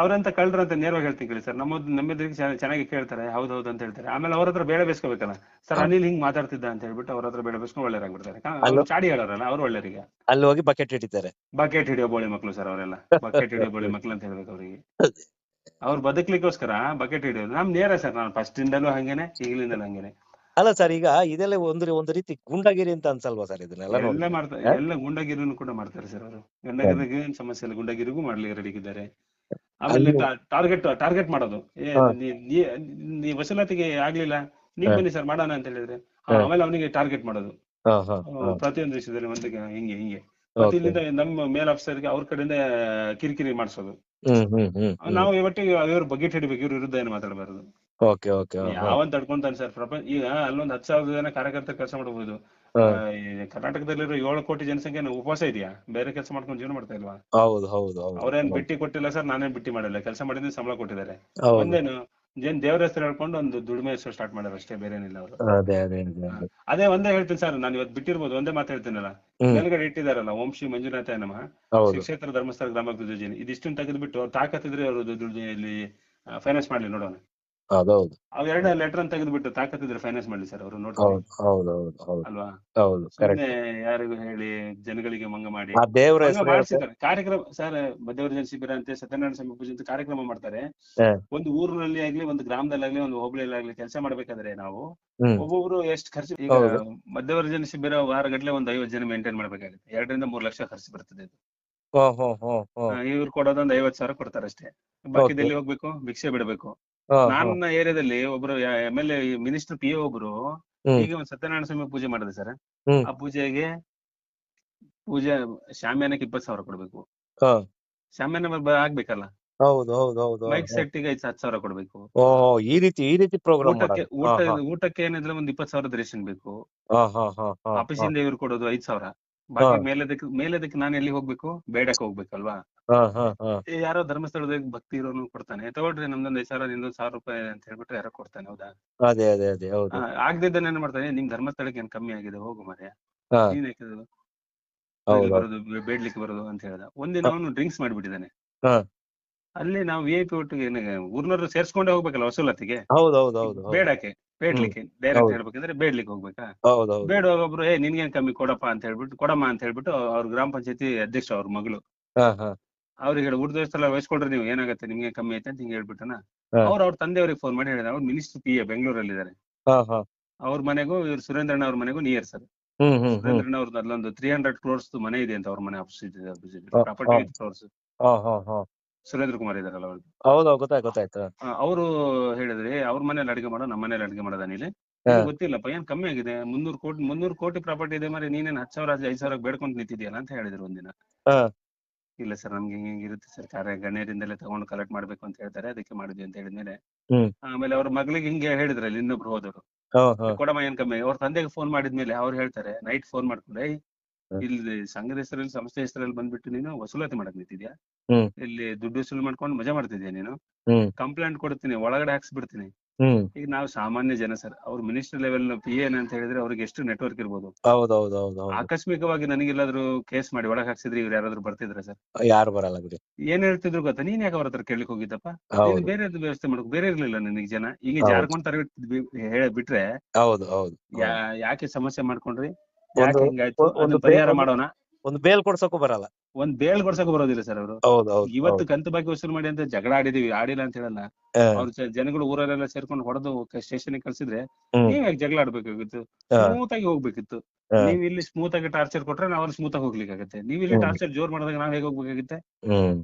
ಅವ್ರಂತ ಕಳ್ರ ಅಂತ ನೇರವಾಗಿ ಹೇಳ್ತೀನಿ ಕೇಳಿ ಸರ್. ನಮ್ಮೆದ್ರಿಗೆ ಚೆನ್ನಾಗಿ ಕೇಳ್ತಾರೆ, ಹೌದೌದು ಅಂತ ಹೇಳ್ತಾರೆ. ಆಮೇಲೆ ಅವ್ರ ಹತ್ರ ಬೇಡ ಬೇಸ್ಕೋಬೇಕಲ್ಲ ಸರ್. ಅನಿಲ್ ಹಿಂಗ್ ಮಾತಾಡ್ತಿದ್ದ ಅಂತ ಹೇಳ್ಬಿಟ್ಟು ಅವ್ರ ಹತ್ರ ಬೇಡ ಬೇಸ್ಕೊಂಡು ಒಳ್ಳೆಯರಾಗ್ಬಿಡ್ತಾರೆ. ಚಾಡಿ ಹೇಳೋರಲ್ಲ ಅವ್ರು ಒಳ್ಳೆಯವರಿಗೆ. ಅಲ್ಲಿ ಹೋಗಿ ಬಕೆಟ್ ಹಿಡಿತಾರೆ. ಬಕೆಟ್ ಹಿಡಿಯೋ ಬೋಳಿ ಮಕ್ಳು ಸರ್ ಅವರೆಲ್ಲ. ಬಕೆಟ್ ಹಿಡಿಯೋ ಬೋಳಿ ಮಕ್ಳು ಅಂತ ಹೇಳ್ಬೇಕು ಅವ್ರಿಗೆ. ಅವ್ರು ಬದುಕ್ಲಿಕ್ಕೋಸ್ಕರ ಬಕೆಟ್ ಹಿಡಿಯೋದು ನಮ್ ನೇರ ಸರ್. ನಾನು ಫಸ್ಟ್ ಇಂದಲೂ ಹಂಗೇನೆ, ಈಗಲಿಂದಲೂ ಹಂಗೇನೆ. ಅಲ್ಲ ಸರ್, ಈಗ ಇದೆಲ್ಲ ಒಂದು ರೀತಿ ಗುಂಡಾಗಿರಿ ಅಂತ ಅನ್ಸಲ್ವಾ ಸರ್? ಇದನ್ನೆಲ್ಲ ಎಲ್ಲ ಮಾಡ್ತಾರೆ, ಎಲ್ಲ ಗುಂಡಾಗಿರಿನೂ ಕೂಡ ಮಾಡ್ತಾರೆ ಸರ್ ಅವರು. ಗುಂಡಾಗಿರಿಗೆ ಏನ್ ಸಮಸ್ಯೆ ಇಲ್ಲ, ಗುಂಡಾಗಿರಿಗೂ ಮಾಡ್ಲಿಕ್ಕೆ ರೆಡಿ ಇದ್ದಾರೆ. ಆಮೇಲೆ ಟಾರ್ಗೆಟ್ ಮಾಡೋದು. ನೀ ವಸೂಲಾತಿಗೆ ಆಗ್ಲಿಲ್ಲ, ನೀವ್ ಬನ್ನಿ ಸರ್ ಮಾಡೋಣ ಅಂತ ಹೇಳಿದ್ರೆ ಆಮೇಲೆ ಅವನಿಗೆ ಟಾರ್ಗೆಟ್ ಮಾಡೋದು. ಪ್ರತಿಯೊಂದು ವಿಷಯದಲ್ಲಿ ಒಂದಿಗೆ ಹಿಂಗೆ ಮತ್ತೆ ಇಲ್ಲಿಂದ ನಮ್ಮ ಮೇಲ್ ಆಫೀಸರ್ಗೆ ಅವ್ರ ಕಡೆಯಿಂದ ಕಿರಿಕಿರಿ ಮಾಡಿಸೋದು. ನಾವು ಒಟ್ಟಿಗೆ ಇವ್ರ ಬಗೆಟ್ ಹಿಡಿಬೇಕು, ಇವ್ರ ವಿರುದ್ಧ ಏನು ಮಾತಾಡಬಾರದು. ಯಾವಂತ ತಡ್ಕೊಂತಾನೆ ಸರ್ ಪ್ರಪಂಚ. ಈಗ ಅಲ್ಲೊಂದು 10,000 ಜನ ಕಾರ್ಯಕರ್ತರ ಕೆಲಸ ಮಾಡಬಹುದು. ಕರ್ನಾಟಕದಲ್ಲಿರೋ 7 ಕೋಟಿ ಜನಸಂಖ್ಯೆ ಉಪವಾಸ ಇದೆಯಾ? ಬೇರೆ ಕೆಲಸ ಮಾಡ್ಕೊಂಡು ಜೀವನ ಮಾಡ್ತಾ ಇಲ್ವಾ? ಅವ್ರೇನ್ ಬಿಟ್ಟಿ ಕೊಟ್ಟಿಲ್ಲ ಸರ್, ನಾನೇನ್ ಬಿಟ್ಟಿ ಮಾಡಿಲ್ಲ. ಕೆಲಸ ಮಾಡಿದ್ರೆ ಸಂಬಳ ಕೊಟ್ಟಿದ್ದಾರೆ. ಒಂದೇನು ದೇವ್ರ ಹೆಸರು ಹೇಳ್ಕೊಂಡು ಒಂದು ದುಡಿಮೆ ಹೆಸರು ಸ್ಟಾರ್ಟ್ ಮಾಡ್ಯಾರ ಅಷ್ಟೇ, ಬೇರೆ ಏನಿಲ್ಲ ಅವರು. ಅದೇ ಒಂದೇ ಹೇಳ್ತೀನಿ ಸರ್, ನಾನು ಇವತ್ತು ಬಿಟ್ಟಿರ್ಬೋದು, ಒಂದೇ ಮಾತು ಹೇಳ್ತೀನಲ್ಲ. ಮೇಲ್ಗಡೆ ಇಟ್ಟಿದಾರಲ್ಲ, ಓಂ ಶ್ರೀ ಮಂಜುನಾಥ ನಮಃ ಶ್ರೀ ಕ್ಷೇತ್ರ ಧರ್ಮಸ್ಥಳ ಗ್ರಾಮಾಭಿವೃದ್ಧಿ ಯೋಜನೆ, ಇದಿಷ್ಟನ್ನು ತೆಗೆದ್ಬಿಟ್ಟು ಅವ್ರು ತಾಕತ್ತಿದ್ರೆ ಅವರು ಇಲ್ಲಿ ಫೈನಾನ್ಸ್ ಮಾಡ್ಲಿ ನೋಡೋಣ. ಅವ್ 2 ಲೆಟರ್ ಅಂತ ತೆಗೆದ್ಬಿಟ್ಟು ತಾಕತ್ತಿದ್ರೆ ಫೈನಾನ್ಸ್ ಮಾಡ್ಲಿ ಸರ್ ಅವರು, ನೋಡ್ತಾರೆ ಅಲ್ವಾ? ಯಾರಿಗೂ ಹೇಳಿ ಜನಗಳಿಗೆ ಮಂಗ ಮಾಡಿ ಮಾಡ್ಸಿದ್ದಾರೆ ಕಾರ್ಯಕ್ರಮ ಸರ್. ಮಧ್ಯವರ್ಜನ ಶಿಬಿರ ಅಂತ ಸತ್ಯನಾರಾಯಣ ಸ್ವಾಮಿ ಪೂಜೆ ಅಂತ ಕಾರ್ಯಕ್ರಮ ಮಾಡ್ತಾರೆ. ಒಂದು ಊರಿನಲ್ಲಿ ಆಗ್ಲಿ, ಒಂದು ಗ್ರಾಮದಲ್ಲಿ ಆಗ್ಲಿ, ಒಂದು ಹೋಬಳಿಯಲ್ಲಿ ಆಗ್ಲಿ ಕೆಲಸ ಮಾಡ್ಬೇಕಾದ್ರೆ ನಾವು ಒಬ್ಬೊಬ್ರು ಎಷ್ಟು ಖರ್ಚು. ಈಗ ಮಧ್ಯವರ್ಜನ ಶಿಬಿರ ವಾರಗಟ್ಲೆ ಒಂದು 50 ಜನ ಮೇಂಟೈನ್ ಮಾಡ್ಬೇಕಾಗುತ್ತೆ. 2 ರಿಂದ 3 ಲಕ್ಷ ಖರ್ಚು ಬರ್ತದೆ. ಇವ್ರು ಕೊಡೋದೊಂದು 50,000 ಕೊಡ್ತಾರೆ ಅಷ್ಟೇ. ಬಾಕಿದಲ್ಲಿ ಹೋಗ್ಬೇಕು, ಭಿಕ್ಷೆ ಬಿಡಬೇಕು. ನನ್ನ ಏರಿಯಾದಲ್ಲಿ ಒಬ್ರು MLA ಮಿನಿಸ್ಟರ್ PA ಒಬ್ರು ಈಗ ಒಂದು ಸತ್ಯನಾರಾಯಣ ಸ್ವಾಮಿ ಪೂಜೆ ಮಾಡಿದೆ ಸರ್. ಆ ಪೂಜೆ ಶಾಮಿಯಾನಕ್ಕೆ 20,000 ಕೊಡ್ಬೇಕು. ಶಾಮಿಯಾನ ಆಗ್ಬೇಕಲ್ಲ, ಮೈಕ್ ಸೆಟ್ ಗೆ 10,000 ಕೊಡ್ಬೇಕು. ಈ ರೀತಿ ಪ್ರೋಗ್ರಾಮ್. ಊಟಕ್ಕೆ ಏನಿದ್ರೆ ಒಂದು 20,000 ರೇಷನ್ ಬೇಕು. ಆಫೀಸಿಂದ ಇವ್ರು ಕೊಡೋದು 5,000. ಬಾಕಿ ಮೇಲದಕ್ಕೆ ನಾನು ಎಲ್ಲಿ ಹೋಗ್ಬೇಕು? ಬೇಡಕ್ಕೆ ಹೋಗ್ಬೇಕಲ್ವಾ? ಯಾರೋ ಧರ್ಮಸ್ಥಳದ ಭಕ್ತಿ ಇರೋನು ಕೊಡ್ತಾನೆ, ತಗೊಳ್ರಿ ನಮ್ದೊಂದು 5,000 ನಿಮ್ದೊಂದು 1,000 ರೂಪಾಯಿ ಅಂತ ಹೇಳ್ಬಿಟ್ಟು ಯಾರೋ ಕೊಡ್ತಾನೆ. ಹೌದಾ? ಆಗದಿದ್ದನ್ನ ಏನ್ ಮಾಡ್ತಾನೆ, ನಿಮ್ ಧರ್ಮಸ್ಥಳಕ್ಕೆ ಏನ್ ಕಮ್ಮಿ ಆಗಿದೆ, ಹೋಗು ಮರ್ಯ, ನೀನ್ ಬರೋದು ಬೇಡ್ಲಿಕ್ಕೆ ಬರೋದು ಅಂತ ಹೇಳ್ದ. ಒಂದಿನ ಅವನು ಡ್ರಿಂಕ್ಸ್ ಮಾಡ್ಬಿಟ್ಟಿದ್ದಾನೆ. ಅಲ್ಲಿ ನಾವು VIP ಒಟ್ಟಿಗೆ ಊರ್ನವ್ರು ಸೇರ್ಸ್ಕೊಂಡೇ ಹೋಗ್ಬೇಕಲ್ಲ ವಸೂಲತಿಗೆ. ಬೇಡ್ಲಿಕ್ಕೆ ಡೈರೆಕ್ಟ್ ಹೇಳ್ಬೇಕಂದ್ರೆ ಬೇಡ್ಲಿಕ್ಕೆ ಹೋಗ್ಬೇಕಾ? ಬೇಡುವಾಗ ಒಬ್ರು ನಿನ್ಗೇನ್ ಕಮ್ಮಿ ಕೊಡಪ್ಪ ಅಂತ ಹೇಳ್ಬಿಟ್ಟು, ಕೊಡಮ್ಮ ಅಂತ ಹೇಳ್ಬಿಟ್ಟು ಅವ್ರ ಗ್ರಾಮ ಪಂಚಾಯತಿ ಅಧ್ಯಕ್ಷ ಅವ್ರ ಮಗಳು ಅವ್ರಿಗೆ ಹೇಳಿ, ಊರ್ದೋಸ್ತಲ್ಲ ವಹಿಸ್ಕೊಳ್ರಿ ನೀವು, ಏನಾಗತ್ತೆ ನಿಮ್ಗೆ ಕಮ್ಮಿ ಐತೆ ಅಂತ ಹಿಂಗೆ ಹೇಳ್ಬಿಟ್ಟನ. ಅವ್ರ ತಂದೆಯವ್ರಿಗೆ ಫೋನ್ ಮಾಡಿ ಹೇಳಿದ. ಅವ್ರು ಮಿನಿಸ್ಟರ್ PA ಬೆಂಗಳೂರಲ್ಲಿ ಇದಾರೆ. ಅವ್ರ ಮನೆಗೂ ಇವ್ರು ಸುರೇಂದ್ರಣ್ಣ ಅವ್ರ ಮನೆಗೂ ನಿಯರ್ ಸರ್. ಸುರೇಂದ್ರಣ್ಣ ಅವ್ರದ್ದು ಅಲ್ಲೊಂದು 300 crores ಮನೆ ಇದೆ ಅಂತ ಅವ್ರ ಮನೆ ಪ್ರಾಪರ್ಟಿ ಕ್ರೋರ್ಸ್. ಸುರೇಂದ್ರ ಕುಮಾರ್ ಇದಾರಲ್ಲ ಗೊತ್ತಾಯ್ತು. ಅವರು ಹೇಳಿದ್ರೆ ಅವ್ರ ಮನೇಲಿ ಅಡಿಗೆ ಮಾಡೋ, ನಮ್ಮ ಮನೇಲಿ ಅಡಿಗೆ ಮಾಡೋದ ನೀಲಿ ಗೊತ್ತಿಲ್ಲಪ್ಪ, ಏನ್ ಕಮ್ಮಿ ಆಗಿದೆ, 300 ಕೋಟಿ ಪ್ರಾಪರ್ಟಿ ಇದೆ ಮರಿ, ನೀನೇನ್ 10,000 5,000 ಬೇಡ್ಕೊಂಡು ನಿಂತಿದ್ಯಲ್ಲ ಅಂತ ಹೇಳಿದ್ರು ಒಂದಿನ. ಇಲ್ಲ ಸರ್, ನಮ್ಗೆ ಹಿಂಗಿರುತ್ತೆ ಸರ್, ಗಣ್ಯರಿಂದಲೇ ತಗೊಂಡು ಕಲೆಕ್ಟ್ ಮಾಡ್ಬೇಕು ಅಂತ ಹೇಳ್ತಾರೆ, ಅದಕ್ಕೆ ಮಾಡಿದ್ವಿ ಅಂತ ಹೇಳಿದ್ಮೇಲೆ ಆಮೇಲೆ ಅವ್ರ ಮಗಳಿಗೆ ಹಿಂಗೆ ಹೇಳಿದ್ರಲ್ಲಿ ಇನ್ನೊಬ್ರು ಹೋದವರು, ಕೊಡಮ್ಮ ಏನ್ ಕಮ್ಮಿ. ಅವ್ರ ತಂದೆಗೆ ಫೋನ್ ಮಾಡಿದ್ಮೇಲೆ ಅವ್ರು ಹೇಳ್ತಾರೆ, ನೈಟ್ ಫೋನ್ ಮಾಡ್ಕೊಂಡೆ, ಇಲ್ಲಿ ಸಂಘದ ಹೆಸರಲ್ಲಿ ಸಂಸ್ಥೆ ಹೆಸರಲ್ಲಿ ಬಂದ್ಬಿಟ್ಟು ನೀನು ವಸೂಲಾತಿ ಮಾಡಕ್ ನಿಂತಿದ್ಯಾ, ಹ್ಮ್ ಇಲ್ಲಿ ದುಡ್ಡು ವಸೂಲು ಮಾಡ್ಕೊಂಡು ಮಜಾ ಮಾಡ್ತಿದ್ಯಾ ನೀನು, ಹ್ಮ್ ಕಂಪ್ಲೇಂಟ್ ಕೊಡ್ತೀನಿ, ಒಳಗಡೆ ಹಾಕ್ಸ್ಬಿಡ್ತೀನಿ. ಹ್ಮ್ ಈಗ ನಾವು ಸಾಮಾನ್ಯ ಜನ ಸರ್, ಅವ್ರು ಮಿನಿಸ್ಟರ್ ಲೆವೆಲ್ PA ಅಂತ ಹೇಳಿದ್ರೆ ಅವ್ರಿಗೆ ಎಷ್ಟು ನೆಟ್ವರ್ಕ್ ಇರ್ಬೋದು. ಹೌದೌದೌದು. ಆಕಸ್ಮಿಕವಾಗಿ ನನಗೆಲ್ಲಾದ್ರೂ ಕೇಸ್ ಮಾಡಿ ಒಳಗ್ ಹಾಕ್ಸಿದ್ರೆ ಇವ್ರು ಯಾರಾದ್ರೂ ಬರ್ತಿದ್ರ ಸರ್? ಯಾರು ಬರಲ್ಲ ಬಿಡಿ. ಏನ್ ಹೇಳ್ತಿದ್ರು ಗೊತ್ತಾ, ನೀನ್ ಯಾಕೆ ಅವ್ರ ಹತ್ರ ಕೇಳಲಿಕ್ಕೆ ಹೋಗಿದ್ದಪ್ಪ, ನೀನ್ ಹೌದು ಬೇರೆ ವ್ಯವಸ್ಥೆ ಮಾಡ್ಕೊ, ಬೇರೆ ಇರ್ಲಿಲ್ಲ ನಿನಗೆ ಜನ. ಈಗ ಹೌದು ಜಾರ್ಕೊಂಡ್ ಬಿಟ್ರೆ ಹೌದು ಹೌದು. ಯಾಕೆ ಸಮಸ್ಯೆ ಮಾಡ್ಕೊಂಡ್ರಿ, ಒಂದು ಯಾಕೆ ಹಿಂಗಾಯ್ತು, ಒಂದು ಅದನ್ನ ಪರಿಹಾರ ಮಾಡೋಣ. ಒಂದು ಬೇಲ್ ಕೊಡ್ಸಕ್ಕೂ ಬರಲ್ಲ. ಒಂದ್ ಬೇಲ್ ಕೊಡ್ಸಕ್ ಬರೋದಿಲ್ಲ ಸರ್ ಅವರು. ಹೌದು ಹೌದು ಇವತ್ತು ಹೌದು. ಕಂತು ಬಾಕಿ ವಸೂಲು ಮಾಡಿ ಅಂತ ಜಗಳ ಆಡಿದೀವಿ, ಆಡಿಲ್ಲ ಅಂತ ಹೇಳಲ್ಲ. ಹ, ಅವ್ರು ಜನಗಳು ಊರಲ್ಲೆಲ್ಲ ಸೇರ್ಕೊಂಡು ಹೊಡೆದು ಸ್ಟೇಷನ್ ಕಳ್ಸಿದ್ರೆ ಹ್ಮ್ ನೀವ್ ಯಾಕೆ ಜಗಳ ಆಡ್ಬೇಕಾಗಿತ್ತು, ಹ, ಸ್ಮೂತ್ ಆಗಿ ಹೋಗ್ಬೇಕಿತ್ತು. ಹ, ನೀವ್ ಇಲ್ಲಿ ಸ್ಮೂತ್ ಆಗಿ ಟಾರ್ಚರ್ ಕೊಟ್ರೆ ನಾವ್ ಅಲ್ಲಿ ಸ್ಮೂತ್ ಆಗಿ ಹೋಗ್ಲಿಕ್ಕಾಗತ್ತೆ. ನೀವ್ ಇಲ್ಲಿ ಹ್ಮ್ ಟಾರ್ಚರ್ ಜೋರ್ ಮಾಡಿದಾಗ ನಾವ್ ಹೇಗೆ ಹೋಗ್ಬೇಕಾಗತ್ತೆ? ಹ್ಮ್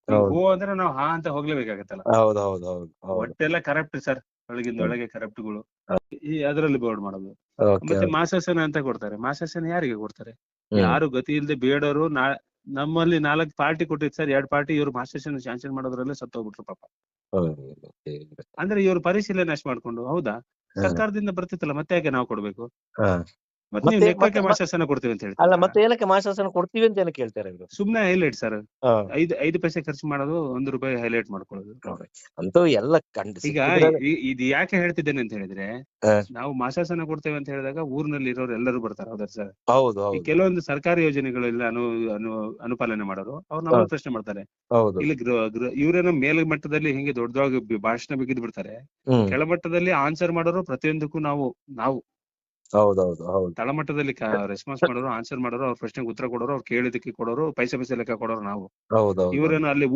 ಈಗ ಹೌದು ಹೋ ಅಂದ್ರೆ ನಾವ್ ಹಾ ಅಂತ ಹೋಗ್ಲೇಬೇಕಾಗತ್ತಲ್ಲ. ಹೌದು ಹೌದು ಹೌದು ಹೌದು. ಒಟ್ಟೆಲ್ಲ ಕರಪ್ಟ್ ಸರ್, ಒಳಗಿಂದ ಹ್ಮ್ ಒಳಗೆ ಕರಪ್ಟ್ಗಳು ಈ ಅದರಲ್ಲಿ ಬೋರ್ಡ್ ಮಾಡೋದು. ಓಕೆ ಮತ್ತೆ ಓಕೆ. ಮಾಸಾಸನ ಅಂತ ಕೊಡ್ತಾರೆ. ಮಾಸಾಸನ ಯಾರಿಗೆ ಕೊಡ್ತಾರೆ? ಹ್ಮ್ ಯಾರು ಗತಿ ಇಲ್ಲದೆ ಬೇಡವರು. ನಮ್ಮಲ್ಲಿ 4 ಪಾರ್ಟಿ ಕೊಟ್ಟಿತ್ತು ಸರ್, 2 ಪಾರ್ಟಿ ಇವ್ರು ಮಾಸಾಸನ ಶಾಂಕ್ಷನ್ ಮಾಡೋದ್ರಲ್ಲೇ ಸತ್ತೋಗ್ಬಿಟ್ರು ಪಾಪ. ಹೌದು. ಅಂದ್ರೆ ಇವ್ರು ಪರಿಶೀಲನೆ ಅಷ್ಟು ಮಾಡ್ಕೊಂಡು, ಹೌದಾ ಹ, ಸರ್ಕಾರದಿಂದ ಬರ್ತಿತ್ತಲ್ಲ ಮತ್ತೆ ಯಾಕೆ ನಾವು ಕೊಡ್ಬೇಕು? ಹ. ಮತ್ತೆ ನೀವು ಮತ್ತೆ ನೆಕ್ಕಕ್ಕೆ ಮಾಸಾಸನ ಕೊಡ್ತೀವಿ ಅಂತ ಅಲ್ಲ, ಹೇಳ್ತೀರಾ? ಮತ್ತೆ ಏನಕ್ಕೆ ಮಾಶಾಸನ ಕೊಡ್ತೀವಿ ಅಂತ ಏನಕ್ಕೆ ಹೇಳ್ತಾರೆ ಇವರು? ಸುಮ್ನೆ ಹೈಲೈಟ್ ಸರ್. ಹ, 5 ಪೈಸೆ ಖರ್ಚು ಮಾಡೋದು, 1 ರೂಪಾಯಿ ಹೈಲೈಟ್ ಮಾಡ್ಕೊಳ್ಳೋದು. ನೋಡಿ ಅಂತೂ ಎಲ್ಲ ಈಗ ಸಿಕ್ಕಿದ್ರೆ. ಇದು ಯಾಕೆ ಹೇಳ್ತಿದ್ದೇನೆ ಅಂತ ಹೇಳಿದ್ರೆ, ಹ, ನಾವು ಮಾಸಾಸನ ಕೊಡ್ತೇವೆ ಅಂತ ಹೇಳಿದಾಗ ಊರಿನಲ್ಲಿ ಇರೋರು ಎಲ್ಲರೂ ಬರ್ತಾರೆ, ಹೌದಾ ಸರ್? ಹೌದು ಈ ಹೌದು. ಕೆಲವೊಂದು ಸರ್ಕಾರಿ ಯೋಜನೆಗಳೆಲ್ಲ ಅನುಪಾಲನೆ ಮಾಡೋರು ಅವ್ರು ಹ, ನಮ್ಮನ್ನು ಪ್ರಶ್ನೆ ಮಾಡ್ತಾರೆ. ಹೌದು. ಇಲ್ಲಿ ಇವರೇನೋ ಮೇಲ್ ಮಟ್ಟದಲ್ಲಿ ಹಿಂಗೆ ದೊಡ್ಡದಾಗಿ ಭಾಷಣ ಬಿಗಿದ್ ಬಿಡ್ತಾರೆ. ಹ್ಮ್ ಕೆಳಮಟ್ಟದಲ್ಲಿ ಆನ್ಸರ್ ಮಾಡೋರು ಪ್ರತಿಯೊಂದಕ್ಕೂ ನಾವು ಹೌದೌದು ಹೌದು. ತಳಮಟ್ಟದಲ್ಲಿ ರೆಸ್ಪಾನ್ಸ್ ಮಾಡೋರು, ಆನ್ಸರ್ ಮಾಡೋರು, ಅವ್ರ ಪ್ರಶ್ನೆಗೆ ಉತ್ತರ ಕೊಡೋರು, ಅವ್ರು ಕೇಳಿದಕ್ಕೆ ಕೊಡೋರು, ಪೈಸೆ ಲೆಕ್ಕ ಕೊಡೋರು ನಾವು. ಹೌದೌದು. ಇವರೇನೋ ಅಲ್ಲಿ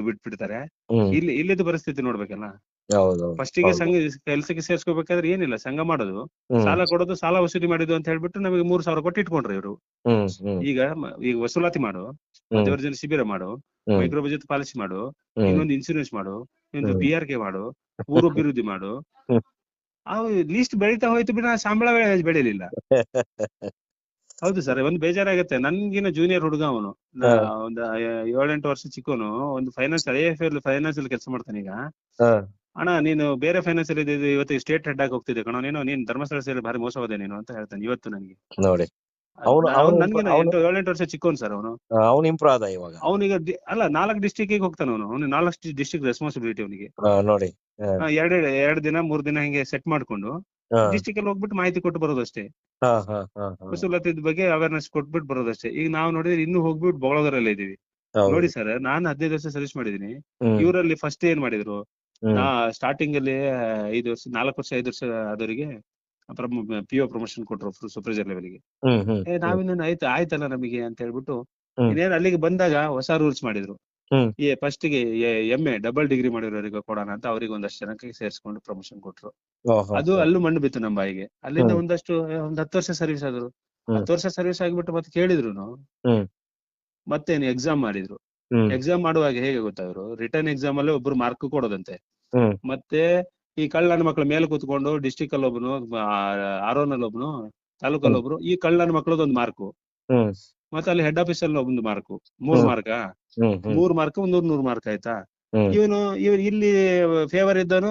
ಬಿಟ್ಬಿಡ್ತಾರೆ. ಹ್ಮ್ ಇಲ್ಲಿದ್ದು ಪರಿಸ್ಥಿತಿ ನೋಡ್ಬೇಕಲ್ಲ. ಹೌದೌದು ಫಸ್ಟಿಗೆ ಹೌದು. ಕೆಲ್ಸಕ್ಕೆ ಸೇರ್ಸ್ಕೋಬೇಕಾದ್ರೆ ಏನಿಲ್ಲ, ಸಂಘ ಮಾಡೋದು, ಹ್ಮ್ ಸಾಲ ಕೊಡೋದು, ಸಾಲ ವಸೂಲಿ ಮಾಡಿದ್ದು ಅಂತ ಹೇಳ್ಬಿಟ್ಟು ನಮಗೆ 3,000 ಕೊಟ್ಟು ಇಟ್ಕೊಂಡ್ರು ಇವರು. ಹ್ಮ್ ಹ್ಮ್ ಈಗ ವಸೂಲಾತಿ ಮಾಡು, ಹ್ಮ್ ಮಧ್ಯವರ್ಜನ ಶಿಬಿರ ಮಾಡು, ಹ್ಮ್ ಮೈಕ್ರೋ ಬಜೆಟ್ ಪಾಲಿಸಿ ಮಾಡು, ಹ್ಮ್ ಇನ್ನೊಂದು ಇನ್ಸೂರೆನ್ಸ್ ಮಾಡು, ಇನ್ನೊಂದು ಹ್ಮ್ PRK ಮಾಡು, ಊರು ಅಭಿವೃದ್ಧಿ ಮಾಡು. ಹ್ಮ್. ಅವು ಲೀಸ್ಟ್ ಬೆಳೀತಾ ಹೋಯ್ತು ಬಿಡ, ಸಂಬಳ ಬೆಳಿಲಿಲ್ಲ. ಹೌದು ಸರ್, ಒಂದು ಬೇಜಾರಾಗತ್ತೆ. ನನ್ಗಿನ ಜೂನಿಯರ್ ಹುಡುಗ ಅವನು, ಹ, ಒಂದು 7-8 ವರ್ಷ ಚಿಕ್ಕವನು, ಒಂದು ಫೈನಾನ್ಸ್ ಕೆಲಸ ಮಾಡ್ತಾನೆ ಈಗ. ಹ, ಅಣ್ಣ ನೀನು ಬೇರೆ ಫೈನಾನ್ಸ್ ಅಲ್ಲಿ ಇವತ್ತು ಸ್ಟೇಟ್ ಹೆಡ್ ಆಗಿ ಹೋಗ್ತಿದ್ದೆ ಕಣೋ, ನೀನ್ ಧರ್ಮಸ್ಥಳ ಸೇರಿ ಭಾರಿ ಮೋಸ ಹೋದೆ ನೀನು ಅಂತ ಹೇಳ್ತಾನೆ ಇವತ್ತು ನನಗೆ. ನೋಡಿ ಅವನು ಅವನು ನನ್ಗಿನ ಅವನು 7-8 ವರ್ಷ ಚಿಕ್ಕವನು ಸರ್ ಅವನು. ಅವನು ಇಂಪ್ರೂವ್ ಆದ ಇವಾಗ. ಅವನಿಗ ಅಲ್ಲ 4 ಡಿಸ್ಟಿಕ್ ಹೋಗ್ತಾನೆ ಅವನು 4 ಡಿಸ್ಟಿಕ್ ರೆಸ್ಪಾನ್ಸಿಬಿಲಿಟಿ ಅವನಿಗೆ. ನೋಡಿ. ಹ, 2 ದಿನ 3 ದಿನ ಹಿಂಗೆ ಸೆಟ್ ಮಾಡ್ಕೊಂಡು ಹ, ಡಿಸ್ಟಿಕ್ ಅಲ್ಲಿ ಹೋಗ್ಬಿಟ್ಟು ಮಾಹಿತಿ ಕೊಟ್ಟು ಬರೋದಷ್ಟೇ. ಹ, ಹ, ಹ, ಹ. ವಸೂಲಾತಿದ ಬಗ್ಗೆ ಅವೇರ್ನೆಸ್ ಕೊಟ್ಬಿಟ್ಟು ಬರೋದಷ್ಟೇ. ಈಗ ನಾವು ನೋಡಿದ್ರೆ ಇನ್ನೂ ಹೋಗ್ಬಿಟ್ಟು ಬೊಗಳೋದ್ರಲ್ಲೇ ಇದೀವಿ. ನೋಡಿ ಹೌದು. ಸರ್, ನಾನು 15 ವರ್ಷ ಸರ್ವಿಸ್ ಮಾಡಿದೀನಿ. ಹ್ಮ್ ಇವರಲ್ಲಿ ಫಸ್ಟ್ ಏನ್ ಮಾಡಿದ್ರು, ಹ್ಮ್ ಸ್ಟಾರ್ಟಿಂಗ್ ಅಲ್ಲಿ 4 ವರ್ಷ 5 ವರ್ಷ ಆದವರಿಗೆ PO ಪ್ರಮೋಷನ್ ಕೊಟ್ರು ಸೂಪರ್ವೈಸರ್ ಲೆವೆಲ್ಗೆ. ಹ್ಮ್ ಹ್ಮ್ ಹ್ಮ್ ನಾವಿನ್ನು ಆಯ್ತಲ್ಲ ನಮಗೆ ಅಂತ ಹೇಳ್ಬಿಟ್ಟು ಹ್ಮ್ ಇನ್ನೇನು ಅಲ್ಲಿಗೆ ಬಂದಾಗ ಹೊಸ ರೂಲ್ಸ್ ಮಾಡಿದ್ರು. ಹ್ಮ್ ಫಸ್ಟ್ ಗೆ MA ಡಬಲ್ ಡಿಗ್ರಿ ಮಾಡಿರೋರಿಗೆ ಕೊಡೋಣ ಅಂತ ಅವ್ರಿಗೆ ಒಂದಷ್ಟು ಜನಕ್ಕೆ ಸೇರಿಸ್ಕೊಂಡು ಪ್ರಮೋಷನ್ ಕೊಟ್ರು. ಓಹೋ, ಅದು ಹೋ. ಅಲ್ಲೂ ಮಣ್ಣು ಬಿತ್ತು ನಮ್ಮ ಬಾಯಿಗೆ. ಅಲ್ಲಿಂದ ಹ್ಮ್ ಒಂದ್ 10 ವರ್ಷ ಸರ್ವಿಸ್ ಆದ್ರು. ಹ್ಮ್ 10 ವರ್ಷ ಸರ್ವಿಸ್ ಆಗಿಬಿಟ್ಟು ಮತ್ತೆ ಕೇಳಿದ್ರು ಹ್ಮ್ ಮತ್ತೇನು ಎಕ್ಸಾಮ್ ಮಾಡಿದ್ರು. ಹ್ಮ್ ಎಕ್ಸಾಮ್ ಮಾಡುವಾಗ ಹೇಗೆ ಗೊತ್ತಾದ್ರು, ರಿಟರ್ನ್ ಎಕ್ಸಾಮ್ ಅಲ್ಲೇ ಒಬ್ರು ಮಾರ್ಕ್ ಕೊಡೋದಂತೆ. ಹ್ಮ್ ಮತ್ತೆ ಈ ಕಳ್ಳನ ಮಕ್ಳ ಮೇಲೆ ಕೂತ್ಕೊಂಡು ಡಿಸ್ಟಿಕ್ ಅಲ್ಲಿ ಒಬ್ನು, RO ನಲ್ಲಿ ಒಬ್ನು, ತಾಲೂಕಲ್ಲಿ ಹ್ಮ್ ಒಬ್ರು, ಈ ಕಳ್ಳನ ಮಕ್ಳದೊಂದು ಮಾರ್ಕು, ಹ್ಮ್ ಮತ್ತೆ ಅಲ್ಲಿ ಹೆಡ್ ಆಫೀಸ್ ಅಲ್ಲಿ ಒಂದು ಮಾರ್ಕು, 3 ಹ್ಮ್ ಮಾರ್ಕಾ, ಹ್ಮ್ ಹ್ಮ್ 3 ಮಾರ್ಕ್ 100 ಮಾರ್ಕ್ ಆಯ್ತಾ. ಹ್ಮ್ ಇವನು ಇಲ್ಲಿ ಫೇವರ್ ಇದ್ದವನು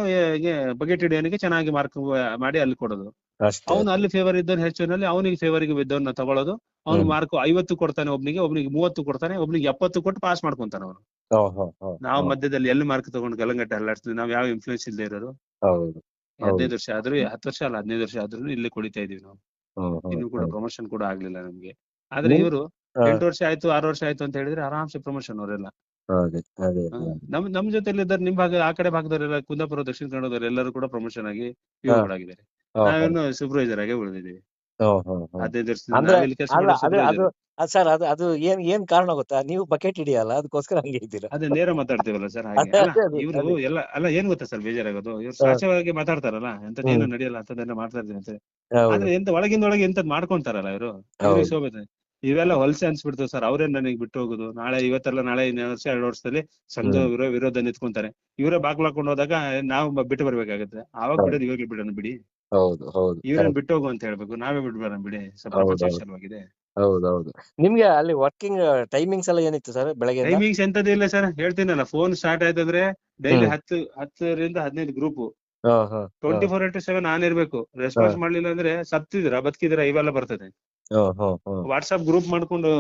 ಬಗೆಟ್ ಹಿಡಿಯೋನಿಗೆ ಚೆನ್ನಾಗಿ ಮಾರ್ಕ್ ಮಾಡಿ ಅಲ್ಲಿ ಕೊಡೋದು. ಅಷ್ಟೇ ಅವನು ಅಷ್ಟೇ. ಅಲ್ಲಿ ಫೇವರ್ ಇದ್ದವನು ಹೆಚ್ಚುನಲ್ಲಿ ಅವನಿಗೆ ಫೇವರ್ಗೆ ಬಿದ್ದವನ್ನ ತಗೊಳ್ಳೋದು. ಅವನು ಹ್ಮ್ ಮಾರ್ಕ್ 50 ಕೊಡ್ತಾನೆ, ಒಬ್ನಿಗೆ 30 ಕೊಡ್ತಾನೆ, ಒಬ್ನಿಗೆ 70 ಕೊಟ್ಟು ಪಾಸ್ ಮಾಡ್ಕೊಂತಾನೆ ಅವನು. ಓಹೋ, ಹೋ, ನಾವು ಹೋ. ಮಧ್ಯದಲ್ಲಿ ಎಲ್ಲಿ ಮಾರ್ಕ್ ತಗೊಂಡು ಗಲಂಗಟ್ಟೆ ಅಲ್ಲಾಡ್ತೀವಿ. ನಾವ್ ಯಾವ ಇನ್ಫ್ಲೂಯೆನ್ಸ್ ಇಲ್ಲದೆ ಇರೋರು. ಹೌದು ಹೌದು. 15 ವರ್ಷ ಆದ್ರೂ 10 ವರ್ಷ ಅಲ್ಲ 15 ವರ್ಷ ಆದ್ರೂ ಇಲ್ಲಿ ಕುಡಿತಾ ಇದೀವಿ ನಾವು. ಹ್ಮ್ ಹ್ಮ್ ಇನ್ನು ಕೂಡ ಹ್ಮ್. ಪ್ರಮೋಷನ್ ಕೂಡ ಆಗ್ಲಿಲ್ಲ ನಮ್ಗೆ. ಆದ್ರೆ ನಿಮ್ ಇವರು ಹ, 8 ವರ್ಷ ಆಯ್ತು 6 ವರ್ಷ ಆಯ್ತು ಅಂತ ಹೇಳಿದ್ರೆ ಆರಾಮ್ಸೆ ಪ್ರಮೋಷನ್ ಅವರೆಲ್ಲ. ಅದೇ ಅದೇ ಅದೇ. ನಮ್ ಜೊತೆಲಿ ಇದ್ದಾರೆ, ನಿಮ್ ಆ ಕಡೆ ಭಾಗದವರೆಲ್ಲ, ಕುಂದಾಪುರ ದಕ್ಷಿಣ ಕನ್ನಡದವರು ಎಲ್ಲರೂ ಕೂಡ ಪ್ರಮೋಷನ್ ಆಗಿ ಹ, POಗಳಾಗಿದ್ದಾರೆ. ಓಹೋ, ನಾವೇನು ಸೂಪರ್ವೈಸರ್ ಆಗಿ ಉಳಿದಿದ್ದೀವಿ. ಓಹೋ, ಹೋ. 15 ವರ್ಷದಿಂದ ಅಂದ್ರೆ ನಾವಿಲ್ಲಿ ಕೆಲಸ ಅಲ್ಲ, ಮಾಡೋ ಅದೇ ಅದು ಸೂಪರ್ವೈಸರ್. ಸರ್, ಅದು ಏನ್ ಕಾರಣ ಗೊತ್ತಾ? ನೀವು ಬಕೆಟ್ ಹಿಡಿಯಲ್ಲ, ಅದಕ್ಕೋಸ್ಕರ ಹಂಗೆ ಇದ್ದೀರಾ. ಅದೇ ನೇರ ಮಾತಾಡ್ತೀವಲ್ಲ ಸರ್, ಹಾಗೆ ಅದೇ ಅಲ್ಲ. ಅದೇ ಅದೇ ಇವ್ರು ಅದೇ. ಎಲ್ಲ ಅಲ್ಲ, ಏನ್ ಗೊತ್ತಾ ಸರ್ ಬೇಜಾರಾಗೋದು, ಇವ್ರು ಹ, ಸಾಚವಾಗಿ ಮಾತಾಡ್ತಾರಲ್ಲ, ಹ್ಮ್ ಎಂತದೇನು ನಡೆಯಲ್ಲ ಅಂತದನ್ನ ಮಾಡ್ತಾ ಇರ್ತೀನಿ ಅಂತ. ಹೌದು ಆದ್ರೆ ಒಳಗಿಂದೊಳಗೆ ಎಂತದ್ ಮಾಡ್ಕೊಂತಾರಲ್ಲ ಇವ್ರಿಗೆ ಹೌದು. ಶೋಭೆ. ಇವೆಲ್ಲ ಹೊಲಸೆ ಅನ್ಸ್ಬಿಡ್ತೇವೆ ಸರ್. ಅವ್ರೇನ್ ನನಗೆ ಬಿಟ್ಟು ಹೋಗುದು, ಇವತ್ತೆಲ್ಲ ನಾಳೆ 1 ವರ್ಷ 2 ವರ್ಷದಲ್ಲಿ ಸಂಘ ಹ್ಮ್ ವಿರೋಧ ನಿಂತ್ಕೊಂತಾರೆ. ಇವರೇ ಬಾಗ್ಲಾಕೊಂಡು ಹೋದಾಗ ನಾವು ಬಿಟ್ಟು ಬರ್ಬೇಕಾಗತ್ತೆ. ಆವಾಗ ಹೌದು ಬಿಡೋದು ಇವಾಗ್ಲೇ ಬಿಡೋಣ ಬಿಡಿ, ಹೌದು ಹೌದು ಇವ್ರೇನ್ ಕರೆಕ್ಟ್. ಬಿಟ್ಟು ಹೋಗು ಅಂತ ಹೇಳ್ಬೇಕು, ನಾವೇ ಬಿಟ್ಟು ಬರೋಣ ಬಿಡಿ, ಪ್ರಪಂಚ ಹೌದೌದು ವಿಶಾಲವಾಗಿದೆ. ಹೌದೌದು. ನಿಮ್ಗೆ ಅಲ್ಲಿ ವರ್ಕಿಂಗ್ ಟೈಮಿಂಗ್ಸ್ ಎಲ್ಲ ಏನಿತ್ತು ಸರ್ ಬೆಳಗ್ಗೆಯಿಂದ? ಟೈಮಿಂಗ್ಸ್ ಎಂತದ್ದು ಇಲ್ಲ ಸರ್, ಹೇಳ್ತೀನಲ್ಲ, ಫೋನ್ ಸ್ಟಾರ್ಟ್ ಆಯ್ತಂದ್ರೆ ಡೈಲಿ ಹ್ಮ್ 10ರಿಂದ 15 ಗ್ರೂಪ್, ಹಾ ಹಾ 24/7 ಆನ್ ಇರ್ಬೇಕು. ಹಾ ರೆಸ್ಪಾನ್ಸ್ ಮಾಡ್ಲಿಲ್ಲ ಅಂದ್ರೆ ಸತ್ತಿದ್ದೀರಾ ಬದುಕಿದ್ದೀರಾ ಇವೆಲ್ಲ ಬರ್ತದೆ. ಹಾ ಹಾ ಹಾ ವಾಟ್ಸ್ಆಪ್ ಗ್ರೂಪ್ ಮಾಡ್ಕೊಂಡು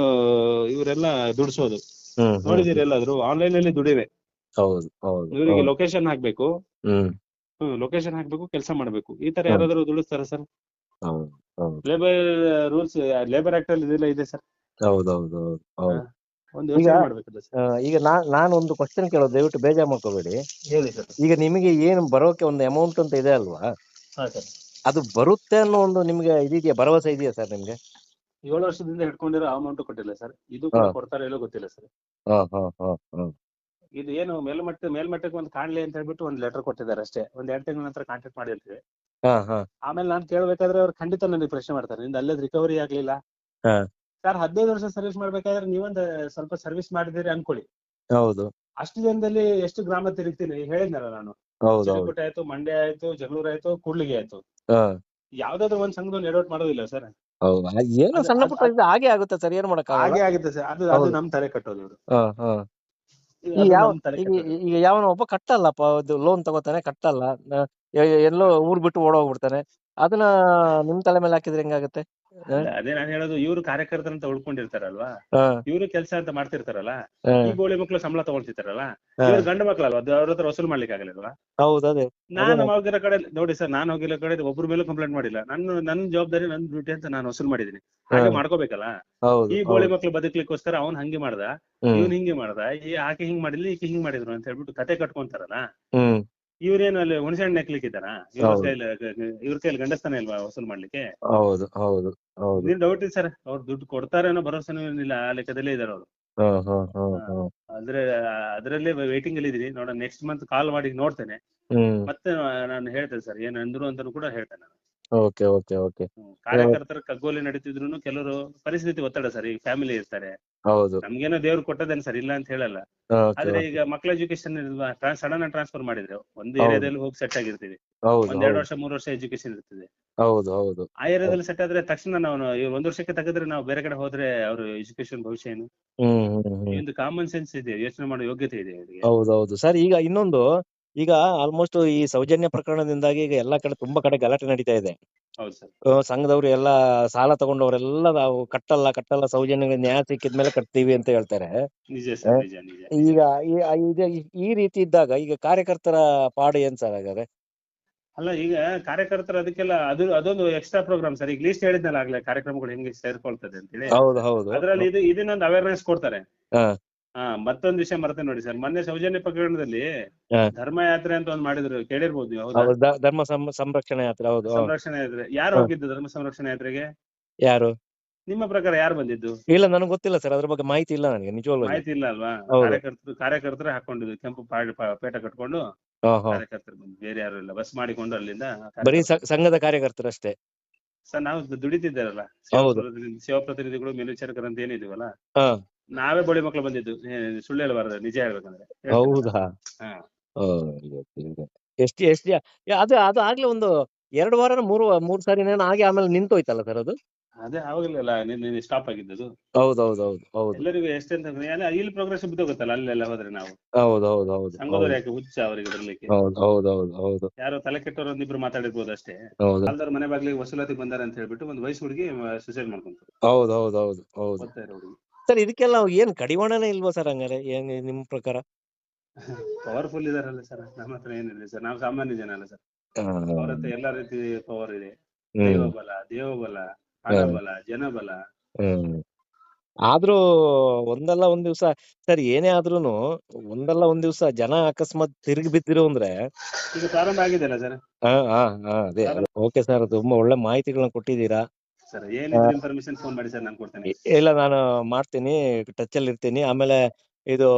ಇವರೆಲ್ಲ ದುಡ್ಸೋದು. ನೋಡಿದೀರಿ ಎಲ್ಲಾದ್ರೂ ಆನ್ಲೈನ್ ಅಲ್ಲಿ ದುಡಿವೆ. ಹೌದು ಹೌದು ಇವರಿಗೆ ಹೌದು. ಲೊಕೇಶನ್ ಹಾಕ್ಬೇಕು, ಹ್ಮ್ ಲೊಕೇಶನ್ ಹಾಕ್ಬೇಕು, ಕೆಲಸ ಮಾಡ್ಬೇಕು. ಈ ತರ ಹ್ಮ್ ಯಾರಾದ್ರೂ ದುಡಿಸ್ತಾರ ಸರ್? ಹೌದು ಹೌದು ಲೇಬರ್ ರೂಲ್ಸ್, ಲೇಬರ್ ಆಕ್ಟ್ ಅಲ್ಲಿ ಇದೆಲ್ಲ ಇದೆ ಸರ್. ಹೌದು ಹೌದು ಹೌದು ಹೌದು. ಒಂದು ಈಗ ಯೋಚನೆ ಮಾಡ್ಬೇಕಲ್ಲ ಸರ್. ಈಗ ನಾನು ಒಂದು ಕ್ವಶನ್ ಕೇಳೋದು, ದಯವಿಟ್ಟು ಬೇಜಾರು ಮಾಡ್ಕೋಬೇಡಿ. ಹೇಳಿ ಸರ್. ಈಗ ನಿಮಗೆ ಏನು ಬರೋಕೆ ಒಂದು ಅಮೌಂಟ್ ಅಂತ ಇದೆ ಅಲ್ವಾ, ಹಾ ಸರ್. ಅದು ಬರುತ್ತೆ ಅನ್ನೋ ಒಂದು ನಿಮ್ಗೆ ಇದೆಯಾ, ಭರವಸೆ ಇದೆಯಾ ಸರ್ ನಿಮ್ಗೆ? 7 ವರ್ಷದಿಂದ ಹಿಡ್ಕೊಂಡಿರೋ ಅಮೌಂಟ್ ಕೊಟ್ಟಿಲ್ಲ ಸರ್. ಇದು ಹಾ ಕೂಡ ಕೊಡ್ತಾರೋ ಇಲ್ಲೋ ಗೊತ್ತಿಲ್ಲ ಸರ್. ಹಾ ಹಾ ಹಾ ಹಾ ಇದು ಏನು ಮೇಲ್ಮಟ್ಟಕ್ಕೆ ಒಂದು ಕಾಣ್ಲಿ ಅಂತ ಹೇಳ್ಬಿಟ್ಟು ಒಂದು ಲೆಟರ್ ಕೊಟ್ಟಿದ್ದಾರೆ ಅಷ್ಟೇ. ಒಂದ್ 2 ತಿಂಗಳ ನಂತರ ಕಾಂಟ್ಯಾಕ್ಟ್ ಮಾಡಿರ್ತೀವಿ. ಹಾ ಹಾ ಆಮೇಲೆ ನಾನು ಕೇಳ್ಬೇಕಾದ್ರೆ ಅವ್ರು ಖಂಡಿತ ನನಗೆ ಪ್ರಶ್ನೆ ಮಾಡ್ತಾರೆ, ನಿಂದ ಅಲ್ಲೇ ರಿಕವರಿ ಆಗ್ಲಿಲ್ಲ ಹಾ ಸರ್. 15 ವರ್ಷ ಸರ್ವಿಸ್ ಮಾಡ್ಬೇಕಾದ್ರೆ ನೀವೊಂದು ಸ್ವಲ್ಪ ಸರ್ವಿಸ್ ಮಾಡಿದಿರಿ ಅನ್ಕೊಳ್ಳಿ. ಹೌದು ಅಷ್ಟು ಜನದಲ್ಲಿ ಎಷ್ಟು ಗ್ರಾಮ ತಿರುಗ್ತೀನಿ ಹೇಳಿದ್ನಲ್ಲ ನಾನು. ಹೌದು ಹೌದು ಚಿತ್ರಕೂಟ ಆಯ್ತು, ಮಂಡ್ಯ ಆಯ್ತು, ಜಗಳೂರು ಆಯ್ತು, ಕೂಡ್ಲಿಗೆ ಆಯ್ತು. ಹಾ ಯಾವ್ದಾದ್ರು ಒಂದ್ ಸಂಘದಲ್ಲಿ ಎಡವಟ್ ಮಾಡೋದಿಲ್ಲ ಸರ್. ಹೌದು. ಏನೋ ಅದು ಸಣ್ಣ ಅದು ಪುಟ್ಟ ಇದು ಹಾಗೆ ಆಗುತ್ತೆ ಸರ್, ಏನ್ ಮಾಡಕ್ಕಾಗಲ್ಲ. ಹಾಗೆ ಆಗುತ್ತೆ ಸರ್. ಅದು ಅದು ಹೌದು. ನಮ್ ತಲೆ ಕಟ್ಟೋದು ಇವ್ರು. ಹಾ ಹಾ ಈಗ ಅದು ಯಾವ ನಮ್ ತಲೆ ಈಗ ಕಟ್ಟೋದು. ಈಗ ಯಾವನೋ ಒಬ್ಬ ಕಟ್ಟಲ್ಲಪ್ಪ, ಅದು ಲೋನ್ ತಗೋತಾನೆ, ಕಟ್ಟಲ್ಲ, ಎಲ್ಲೋ ಊರ್ ಬಿಟ್ಟು ಓಡೋಗ್ಬಿಡ್ತಾನೆ, ಅದನ್ನ ನಿಮ್ ತಲೆ ಮೇಲೆ ಹಾಕಿದ್ರೆ ಹೆಂಗಾಗುತ್ತೆ? ಅದೇ ನಾನು ಹೇಳೋದು, ಇವ್ರು ಕಾರ್ಯಕರ್ತರಂತ ಉಳ್ಕೊಂಡಿರ್ತಾರಲ್ವಾ, ಹಾ ಇವ್ರು ಕೆಲಸ ಅಂತ ಮಾಡ್ತಿರ್ತಾರಲ್ಲ, ಹಾ ಈ ಗೋಳಿ ಮಕ್ಳು ಸಂಬಳ ತಗೊಳ್ತಿರ್ತಾರಲ್ಲ, ಹಾ ಇವ್ರು ಗಂಡು ಮಕ್ಳಲ್ವಾ, ಅದು ಅವ್ರ ಹತ್ರ ವಸೂಲ್ ಮಾಡ್ಲಿಕ್ಕೆ ಆಗಲ್ವಾ? ಹೌದು. ಅದೇ ನಾನು ಹೋಗಿರೋ ಕಡೆ ನೋಡಿ ಸರ್, ನಾನು ಹೋಗಿರೋ ಕಡೆ ಒಬ್ರ ಮೇಲೂ ಕಂಪ್ಲೇಂಟ್ ಮಾಡಿಲ್ಲ. ನನ್ನ ಜವಾಬ್ದಾರಿ, ನನ್ನ ಡ್ಯೂಟಿ ಅಂತ ನಾನು ವಸೂಲ್ ಮಾಡಿದೀನಿ. ಹಾಗೆ ಮಾಡ್ಕೋಬೇಕಲ್ಲ. ಹೌದು ಈ ಗೋಳಿ ಮಕ್ಳು ಬದುಕ್ಲಿಕ್ಕೋಸ್ಕರ ಅವ್ನ್ ಹಂಗೆ ಮಾಡ್ದ, ಹ್ಮ್ ಇವ್ನ್ ಹಿಂಗೆ ಮಾಡ್ದ, ಆಕೆ ಹಿಂಗ್ ಮಾಡಿದ್ಲಿ, ಈಕೆ ಹಿಂಗ್ ಮಾಡಿದ್ರು ಅಂತ ಹೇಳ್ಬಿಟ್ಟು ಕತೆ ಕಟ್ಕೊಂತಾರಲ್ಲ. ಹ್ಮ್ ಇವ್ರೇನು ಅಲ್ಲಿ ಹುಣಸೆಹಣ್ಣು ನೆಕ್ಲಿಕ್ಕಿದ್ದಾರ? ಹೌದು ಇವ್ರ ಕೈಲಿ ಗಂಡಸ್ತಾನೆ ಇಲ್ವಾ ವಸೂಲ್ ಮಾಡ್ಲಿಕ್ಕೆ? ಹೌದು ಹೌದು ಹೌದು. ನೀನ್ ಡೌಟ್ ಇದೆ ಸರ್, ಅವ್ರು ದುಡ್ಡು ಕೊಡ್ತಾರೆ ಅನ್ನೋ ಭರವಸೆನೂ ಏನಿಲ್ಲ, ಆ ಲೆಕ್ಕದಲ್ಲೇ ಇದಾರೆ ಅವ್ರು. ಹಾ ಹಾ ಹಾ ಹಾ. ಹಾ ಅಂದ್ರೆ ಅದ್ರಲ್ಲೇ ವೈಟಿಂಗ್ ಅಲ್ಲಿ ಇದೀನಿ. ನೋಡೋಣ, ನೆಕ್ಸ್ಟ್ ಮಂತ್ ಕಾಲ್ ಮಾಡಿ ನೋಡ್ತೇನೆ. ಹ್ಮ್ ಮತ್ತೆ ನಾನು ಹೇಳ್ತೇನೆ ಸರ್, ಏನ್ ಅಂದ್ರು ಅಂತಾನು ಕೂಡ ಹೇಳ್ತೇನೆ ನಾನು. Okay okay okay. ಕಾರ್ಯಕರ್ತರ ಕಗ್ಗೋಲೆ ನಡೀತಿದ್ರು ಕೆಲವರು ಪರಿಸ್ಥಿತಿ ಒತ್ತಡ ಸರ್. ಈಗ ಫ್ಯಾಮಿಲಿ ಇರ್ತಾರೆ. ಹೌದು. ನಮ್ಗೇನೋ ದೇವ್ರು ಕೊಟ್ಟದೇನು ಸರ್, ಇಲ್ಲ ಅಂತ ಹೇಳಲ್ಲ. ಓಕೆ ಆದ್ರೆ ಓಕೆ. ಈಗ ಮಕ್ಳ ಎಜುಕೇಶನ್ ಸಡನ್ ಟ್ರಾನ್ಸ್ಫರ್ ಮಾಡಿದ್ರೆ ಒಂದು ಹೌದು ಏರಿಯಾದಲ್ಲಿ ಹೋಗಿ ಸೆಟ್ ಆಗಿರ್ತೀವಿ. ಹೌದು ಒಂದ್ 2 ಹೌದು ವರ್ಷ 3 ವರ್ಷ ಎಜುಕೇಶನ್ ಇರ್ತದೆ. ಹೌದು ಹೌದು ಆ ಏರಿಯಾದಲ್ಲಿ ಸೆಟ್ ಆದ್ರೆ ತಕ್ಷಣ ನಾವು 1 ವರ್ಷಕ್ಕೆ ತೆಗೆದ್ರೆ ನಾವು ಬೇರೆ ಕಡೆ ಹೋದ್ರೆ ಅವ್ರ ಎಜುಕೇಶನ್ ಭವಿಷ್ಯ ಏನು? ಹ್ಮ್ ಹ್ಮ್ ಹ್ಮ್. ಒಂದು ಕಾಮನ್ ಸೆನ್ಸ್ ಇದೆ, ಯೋಚನೆ ಮಾಡೋ ಯೋಗ್ಯತೆ ಇದೆ ಅವರಿಗೆ. ಹೌದೌದು ಸರ್. ಈಗ ಇನ್ನೊಂದು, ಈಗ ಆಲ್ಮೋಸ್ಟ್ ಈ ಸೌಜನ್ಯ ಪ್ರಕರಣದಿಂದಾಗಿ ಈಗ ಎಲ್ಲಾ ಕಡೆ ತುಂಬಾ ಕಡೆ ಗಲಾಟೆ ನಡೀತಾ ಇದೆ. ಹೌದು ಸರ್. ಸಂಘದವ್ರು ಎಲ್ಲ ಸಾಲ ತಗೊಂಡವರೆಲ್ಲ ನಾವು ಕಟ್ಟಲ್ಲ, ಸೌಜನ್ಯ ನ್ಯಾಯ ಸಿಕ್ಕಿದ್ಮೇಲೆ ಕಟ್ತೀವಿ ಅಂತ ಹೇಳ್ತಾರೆ. ನಿಜ ಸರ್, ನಿಜ ನಿಜ. ಈಗ ಈ ರೀತಿ ಇದ್ದಾಗ ಈಗ ಕಾರ್ಯಕರ್ತರ ಪಾಡು ಏನ್ ಸರ್ ಹಾಗಾದ್ರೆ? ಅಲ್ಲ, ಈಗ ಕಾರ್ಯಕರ್ತರು ಅದಕ್ಕೆಲ್ಲ ಅದೊಂದು ಎಕ್ಸ್ಟ್ರಾ ಪ್ರೋಗ್ರಾಮ್ ಸರ್. ಈಗ ಲೀಸ್ಟ್ ಹೇಳಿದ್ನಲ್ಲ ಆಗ್ಲೇ, ಕಾರ್ಯಕ್ರಮಗಳು ಹೆಂಗೆ ಸೇರ್ಕೊಳ್ತದೆ ಅಂತ ಹೇಳಿ. ಹೌದು ಹೌದು. ಅದ್ರಲ್ಲಿ ಇದನ್ನೊಂದು ಅವೇರ್ನೆಸ್ ಕೊಡ್ತಾರೆ. ಹಾ ಮತ್ತೊಂದು ವಿಷಯ ಮರೆತೆ ನೋಡಿ ಸರ್, ಮೊನ್ನೆ ಸೌಜನ್ಯ ಪ್ರಕರಣದಲ್ಲಿ ಧರ್ಮಯಾತ್ರೆ ಅಂತ ಒಂದು ಮಾಡಿದ್ರು, ಕೇಳಿರ್ಬೋದು ನೀವು. ಹೌದಾ? ಧರ್ಮ ಸಂರಕ್ಷಣಾ ಯಾತ್ರೆ. ಹೌದು. ಸಂರಕ್ಷಣಾ ಯಾತ್ರೆ. ಯಾರು ಹೋಗಿದ್ದು ಧರ್ಮ ಸಂರಕ್ಷಣಾ ಯಾತ್ರೆಗೆ? ಯಾರು? ನಿಮ್ಮ ಪ್ರಕಾರ ಯಾರು ಬಂದಿದ್ದು? ಇಲ್ಲ, ನನಗೆ ಗೊತ್ತಿಲ್ಲ ಸರ್, ಅದ್ರ ಬಗ್ಗೆ ಮಾಹಿತಿ ಇಲ್ಲ ನನಗೆ, ನಿಜವಾಗ್ಲೂ ಮಾಹಿತಿ ಇಲ್ಲ ಅಲ್ವಾ? ಕಾರ್ಯಕರ್ತರು ಹಾಕೊಂಡಿದ್ದು ಕೆಂಪು ಪೇಟ ಕಟ್ಕೊಂಡು ಕಾರ್ಯಕರ್ತರು ಬಂದು, ಬೇರೆ ಯಾರು ಇಲ್ಲ. ಬಸ್ ಮಾಡಿಕೊಂಡು ಅಲ್ಲಿಂದ ಬರೀ ಸಂಘದ ಕಾರ್ಯಕರ್ತರು ಅಷ್ಟೇ ಸರ್. ನಾವು ದುಡಿತಿದ್ದಾರಲ್ಲ, ಸೇವಾ ಪ್ರತಿನಿಧಿಗಳು, ಮೇಲ್ವಿಚಾರಕರು ಅಂತ ಏನಿದೀವಲ್ಲ, ನಾವೇ ಬೋಳಿ ಮಕ್ಳು ಬಂದಿದ್ದು. ಸುಳ್ಳು ಹೇಳಬಾರ್ದು, ನಿಜ ಹೇಳ್ಬೇಕಂದ್ರೆ. ಹೌದಾ? ಎಷ್ಟು ಅದು ಆಗ್ಲೇ ಒಂದು 2 ವಾರ 3 ಸಾರಿ ಆಗಿ ಆಮೇಲೆ ನಿಂತೋಯ್ತಲ್ಲ ಸರ್ ಅದು? ಅದೇ ಆವಾಗಲೆಲ್ಲ ನಿನ್ನೆ ಸ್ಟಾಪ್ ಆಗಿದ್ದದು. ಹೌದು. ಎಲ್ಲರಿಗೂ ಎಷ್ಟೆಂತ ಇಲ್ಲಿ ಪ್ರೋಗ್ರೆಸ್ ಬಿದ್ದೋಗುತ್ತಲ್ಲ ಅಲ್ಲೆಲ್ಲ ಹೋದ್ರೆ ನಾವು. ಹೌದು. ಸಂಘದವ್ರು ಯಾಕೆ ಹುಚ್ಚ ಅವರಿಗೆ ಬರ್ಲಿಕ್ಕೆ? ಹೌದು. ಯಾರೋ ತಲೆ ಕೆಟ್ಟವ್ರು ಒಂದಿಬ್ರು ಮಾತಾಡಿರ್ಬೋದು ಅಷ್ಟೇ. ಅಲ್ದವ್ರ ಮನೆ ಬಾಗ್ಲಿಗೆ ವಸೂಲಾತಿ ಬಂದಾರೆ ಅಂತ ಹೇಳ್ಬಿಟ್ಟು ಒಂದು ವಯಸ್ಸು ಹುಡುಗಿ ಸುಸೈಡ್ ಮಾಡ್ಕೊಂತಾರೆ. ಹೌದು. ಸರ್, ಇದಕ್ಕೆಲ್ಲ ಏನ್ ಕಡಿವಾಣನೇ ಇಲ್ವಾ ಸರ್ ಹಂಗಾರೆ, ಏನ್ ನಿಮ್ ಪ್ರಕಾರ? ಪವರ್ಫುಲ್ ಇದಾರಲ್ಲ ಸರ್, ನಮ್ಮ ಹತ್ರ ಏನಿಲ್ಲ ಸರ್. ನಾವು ಸಾಮಾನ್ಯ ಜನ ಅಲ್ಲ ಸರ್. ಅವ್ರ ಹತ್ರ ಎಲ್ಲಾ ರೀತಿ ಪವರ್ ಇದೆ. ದೇವಬಲ, ಹಣಬಲ, ಜನಬಲ. ಆದ್ರೂ ಒಂದಲ್ಲ ಒಂದ್ ದಿವ್ಸ ಸರ್, ಏನೇ ಆದ್ರೂನು ಒಂದಲ್ಲ ಒಂದ್ ದಿವ್ಸ ಜನ ಅಕಸ್ಮಾತ್ ತಿರುಗಿ ಬಿದ್ದಿರು ಅಂದ್ರೆ ಈಗ ಪ್ರಾರಂಭ ಆಗಿದೆಯಲ್ಲ ಸರ್. ಅದೇ. ಓಕೆ ಸರ್, ತುಂಬಾ ಒಳ್ಳೆ ಮಾಹಿತಿಗಳನ್ನ ಕೊಟ್ಟಿದ್ದೀರಾ ಸರ್. ಏನಿದ್ರೆ ಇನ್ಫಾರ್ಮೇಶನ್ ಫೋನ್ ಮಾಡಿ ಸರ್, ನಾನು ಕೊಡ್ತೇನೆ. ಇಲ್ಲ, ನಾನು ಮಾಡ್ತೀನಿ, ಟಚ್ ಅಲ್ಲಿ ಇರ್ತೀನಿ. ಆಮೇಲೆ ಇದು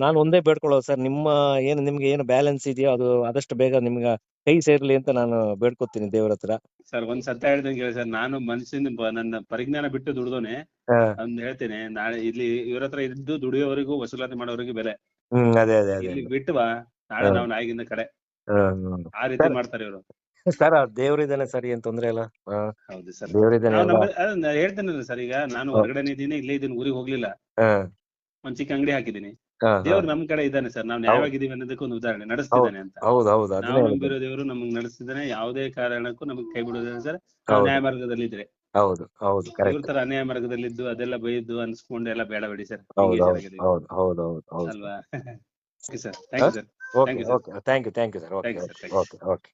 ನಾನು ಒಂದೇ ಬೇಡ್ಕೊಳ್ಳೋದು ಸರ್, ನಿಮ್ಗೆ ಏನು ಬ್ಯಾಲೆನ್ಸ್ ಇದೆಯೋ ಅದು ಆದಷ್ಟು ಬೇಗ ನಿಮ್ಗೆ ಕೈ ಸೇರ್ಲಿ ಅಂತ ನಾನು ಬೇಡ್ಕೊತೀನಿ ದೇವ್ರ ಹತ್ರ. ಸರ್, ಒಂದ್ ಸತ್ತ ಹೇಳ್ದಂಗೆ ಹೇಳಿ ಸರ್, ನಾನು ಮನುಷ್ಯನ ನನ್ನ ಪರಿಜ್ಞಾನ ಬಿಟ್ಟು ದುಡ್ದೋನೆ ಅಂತ ಹೇಳ್ತೇನೆ. ನಾಳೆ ಇಲ್ಲಿ ಇವ್ರ ಹತ್ರ ಇದ್ದು ದುಡಿಯೋವರೆಗೂ, ವಸೂಲಾತಿ ಮಾಡೋವರೆಗೂ ಬೆಲೆ. ಅದೇ ಇಲ್ಲಿ ಬಿಟ್ಟವಾ ನಾಳೆ ನಾವು ನಾಯಿಗಿಂದ ಕಡೆ. ಆ ರೀತಿ ಮಾಡ್ತಾರೆ ಇವರು. ಸರ್, ದೇವ್ರಿದ್ದಾನೆ ಸರ್, ಏನ್ ತೊಂದ್ರೆ ಇಲ್ಲ. ಹೌದು ಸರ್, ದೇವ್ರಿದ್ದಾನೆ. ಹೇಳ್ತೇನಲ್ಲ ಸರ್, ಈಗ ನಾನು ಹೊರಗಡೆ ಇದ್ದೀನಿ, ಇಲ್ಲೇ ಇದೀನಿ, ಊರಿಗೆ ಹೋಗ್ಲಿಲ್ಲ. ಒಂದ್ ಚಿಕ್ಕ ಅಂಗಡಿ ಹಾಕಿದೀನಿ. ದೇವ್ರು ನಮ್ ಕಡೆ ಇದ್ದಾನೆ ಸರ್. ನಾವು ನ್ಯಾಯವಾಗಿದ್ದೀವಿ ಅನ್ನೋದಕ್ಕೆ ಒಂದು ಉದಾಹರಣೆ, ನಡೆಸ್ತಿದ್ದಾನೆ ಅಂತ. ನಾವು ನಂಬಿರೋ ದೇವರು ನಮಗ್ ನಡೆಸ್ತಿದ್ದಾನೆ. ಯಾವುದೇ ಕಾರಣಕ್ಕೂ ನಮಗ್ ಕೈ ಬಿಡೋದಿಲ್ಲ ಸರ್, ನಾವು ನ್ಯಾಯ ಮಾರ್ಗದಲ್ಲಿ ಇದ್ರೆ. ಹೌದು ಹೌದು ಇವ್ರ ಕರೆಕ್ಟ್. ತರ ಅನ್ಯಾಯ ಮಾರ್ಗದಲ್ಲಿದ್ದು ಅದೆಲ್ಲ ಬೈದು ಅನ್ಸ್ಕೊಂಡು ಎಲ್ಲ ಬೇಡ ಬಿಡಿ ಸರ್. ಹೌದು ಹಿಂಗೆ ಹೌದು ಚೆನ್ನಾಗಿದೆ ಹೌದು ಹೌದು ಹೌದು ಹೌದು ಅಲ್ವಾ? Okay sir, thank you sir. Okay okay thank you sir. Okay thank okay you sir, thank you. Okay okay.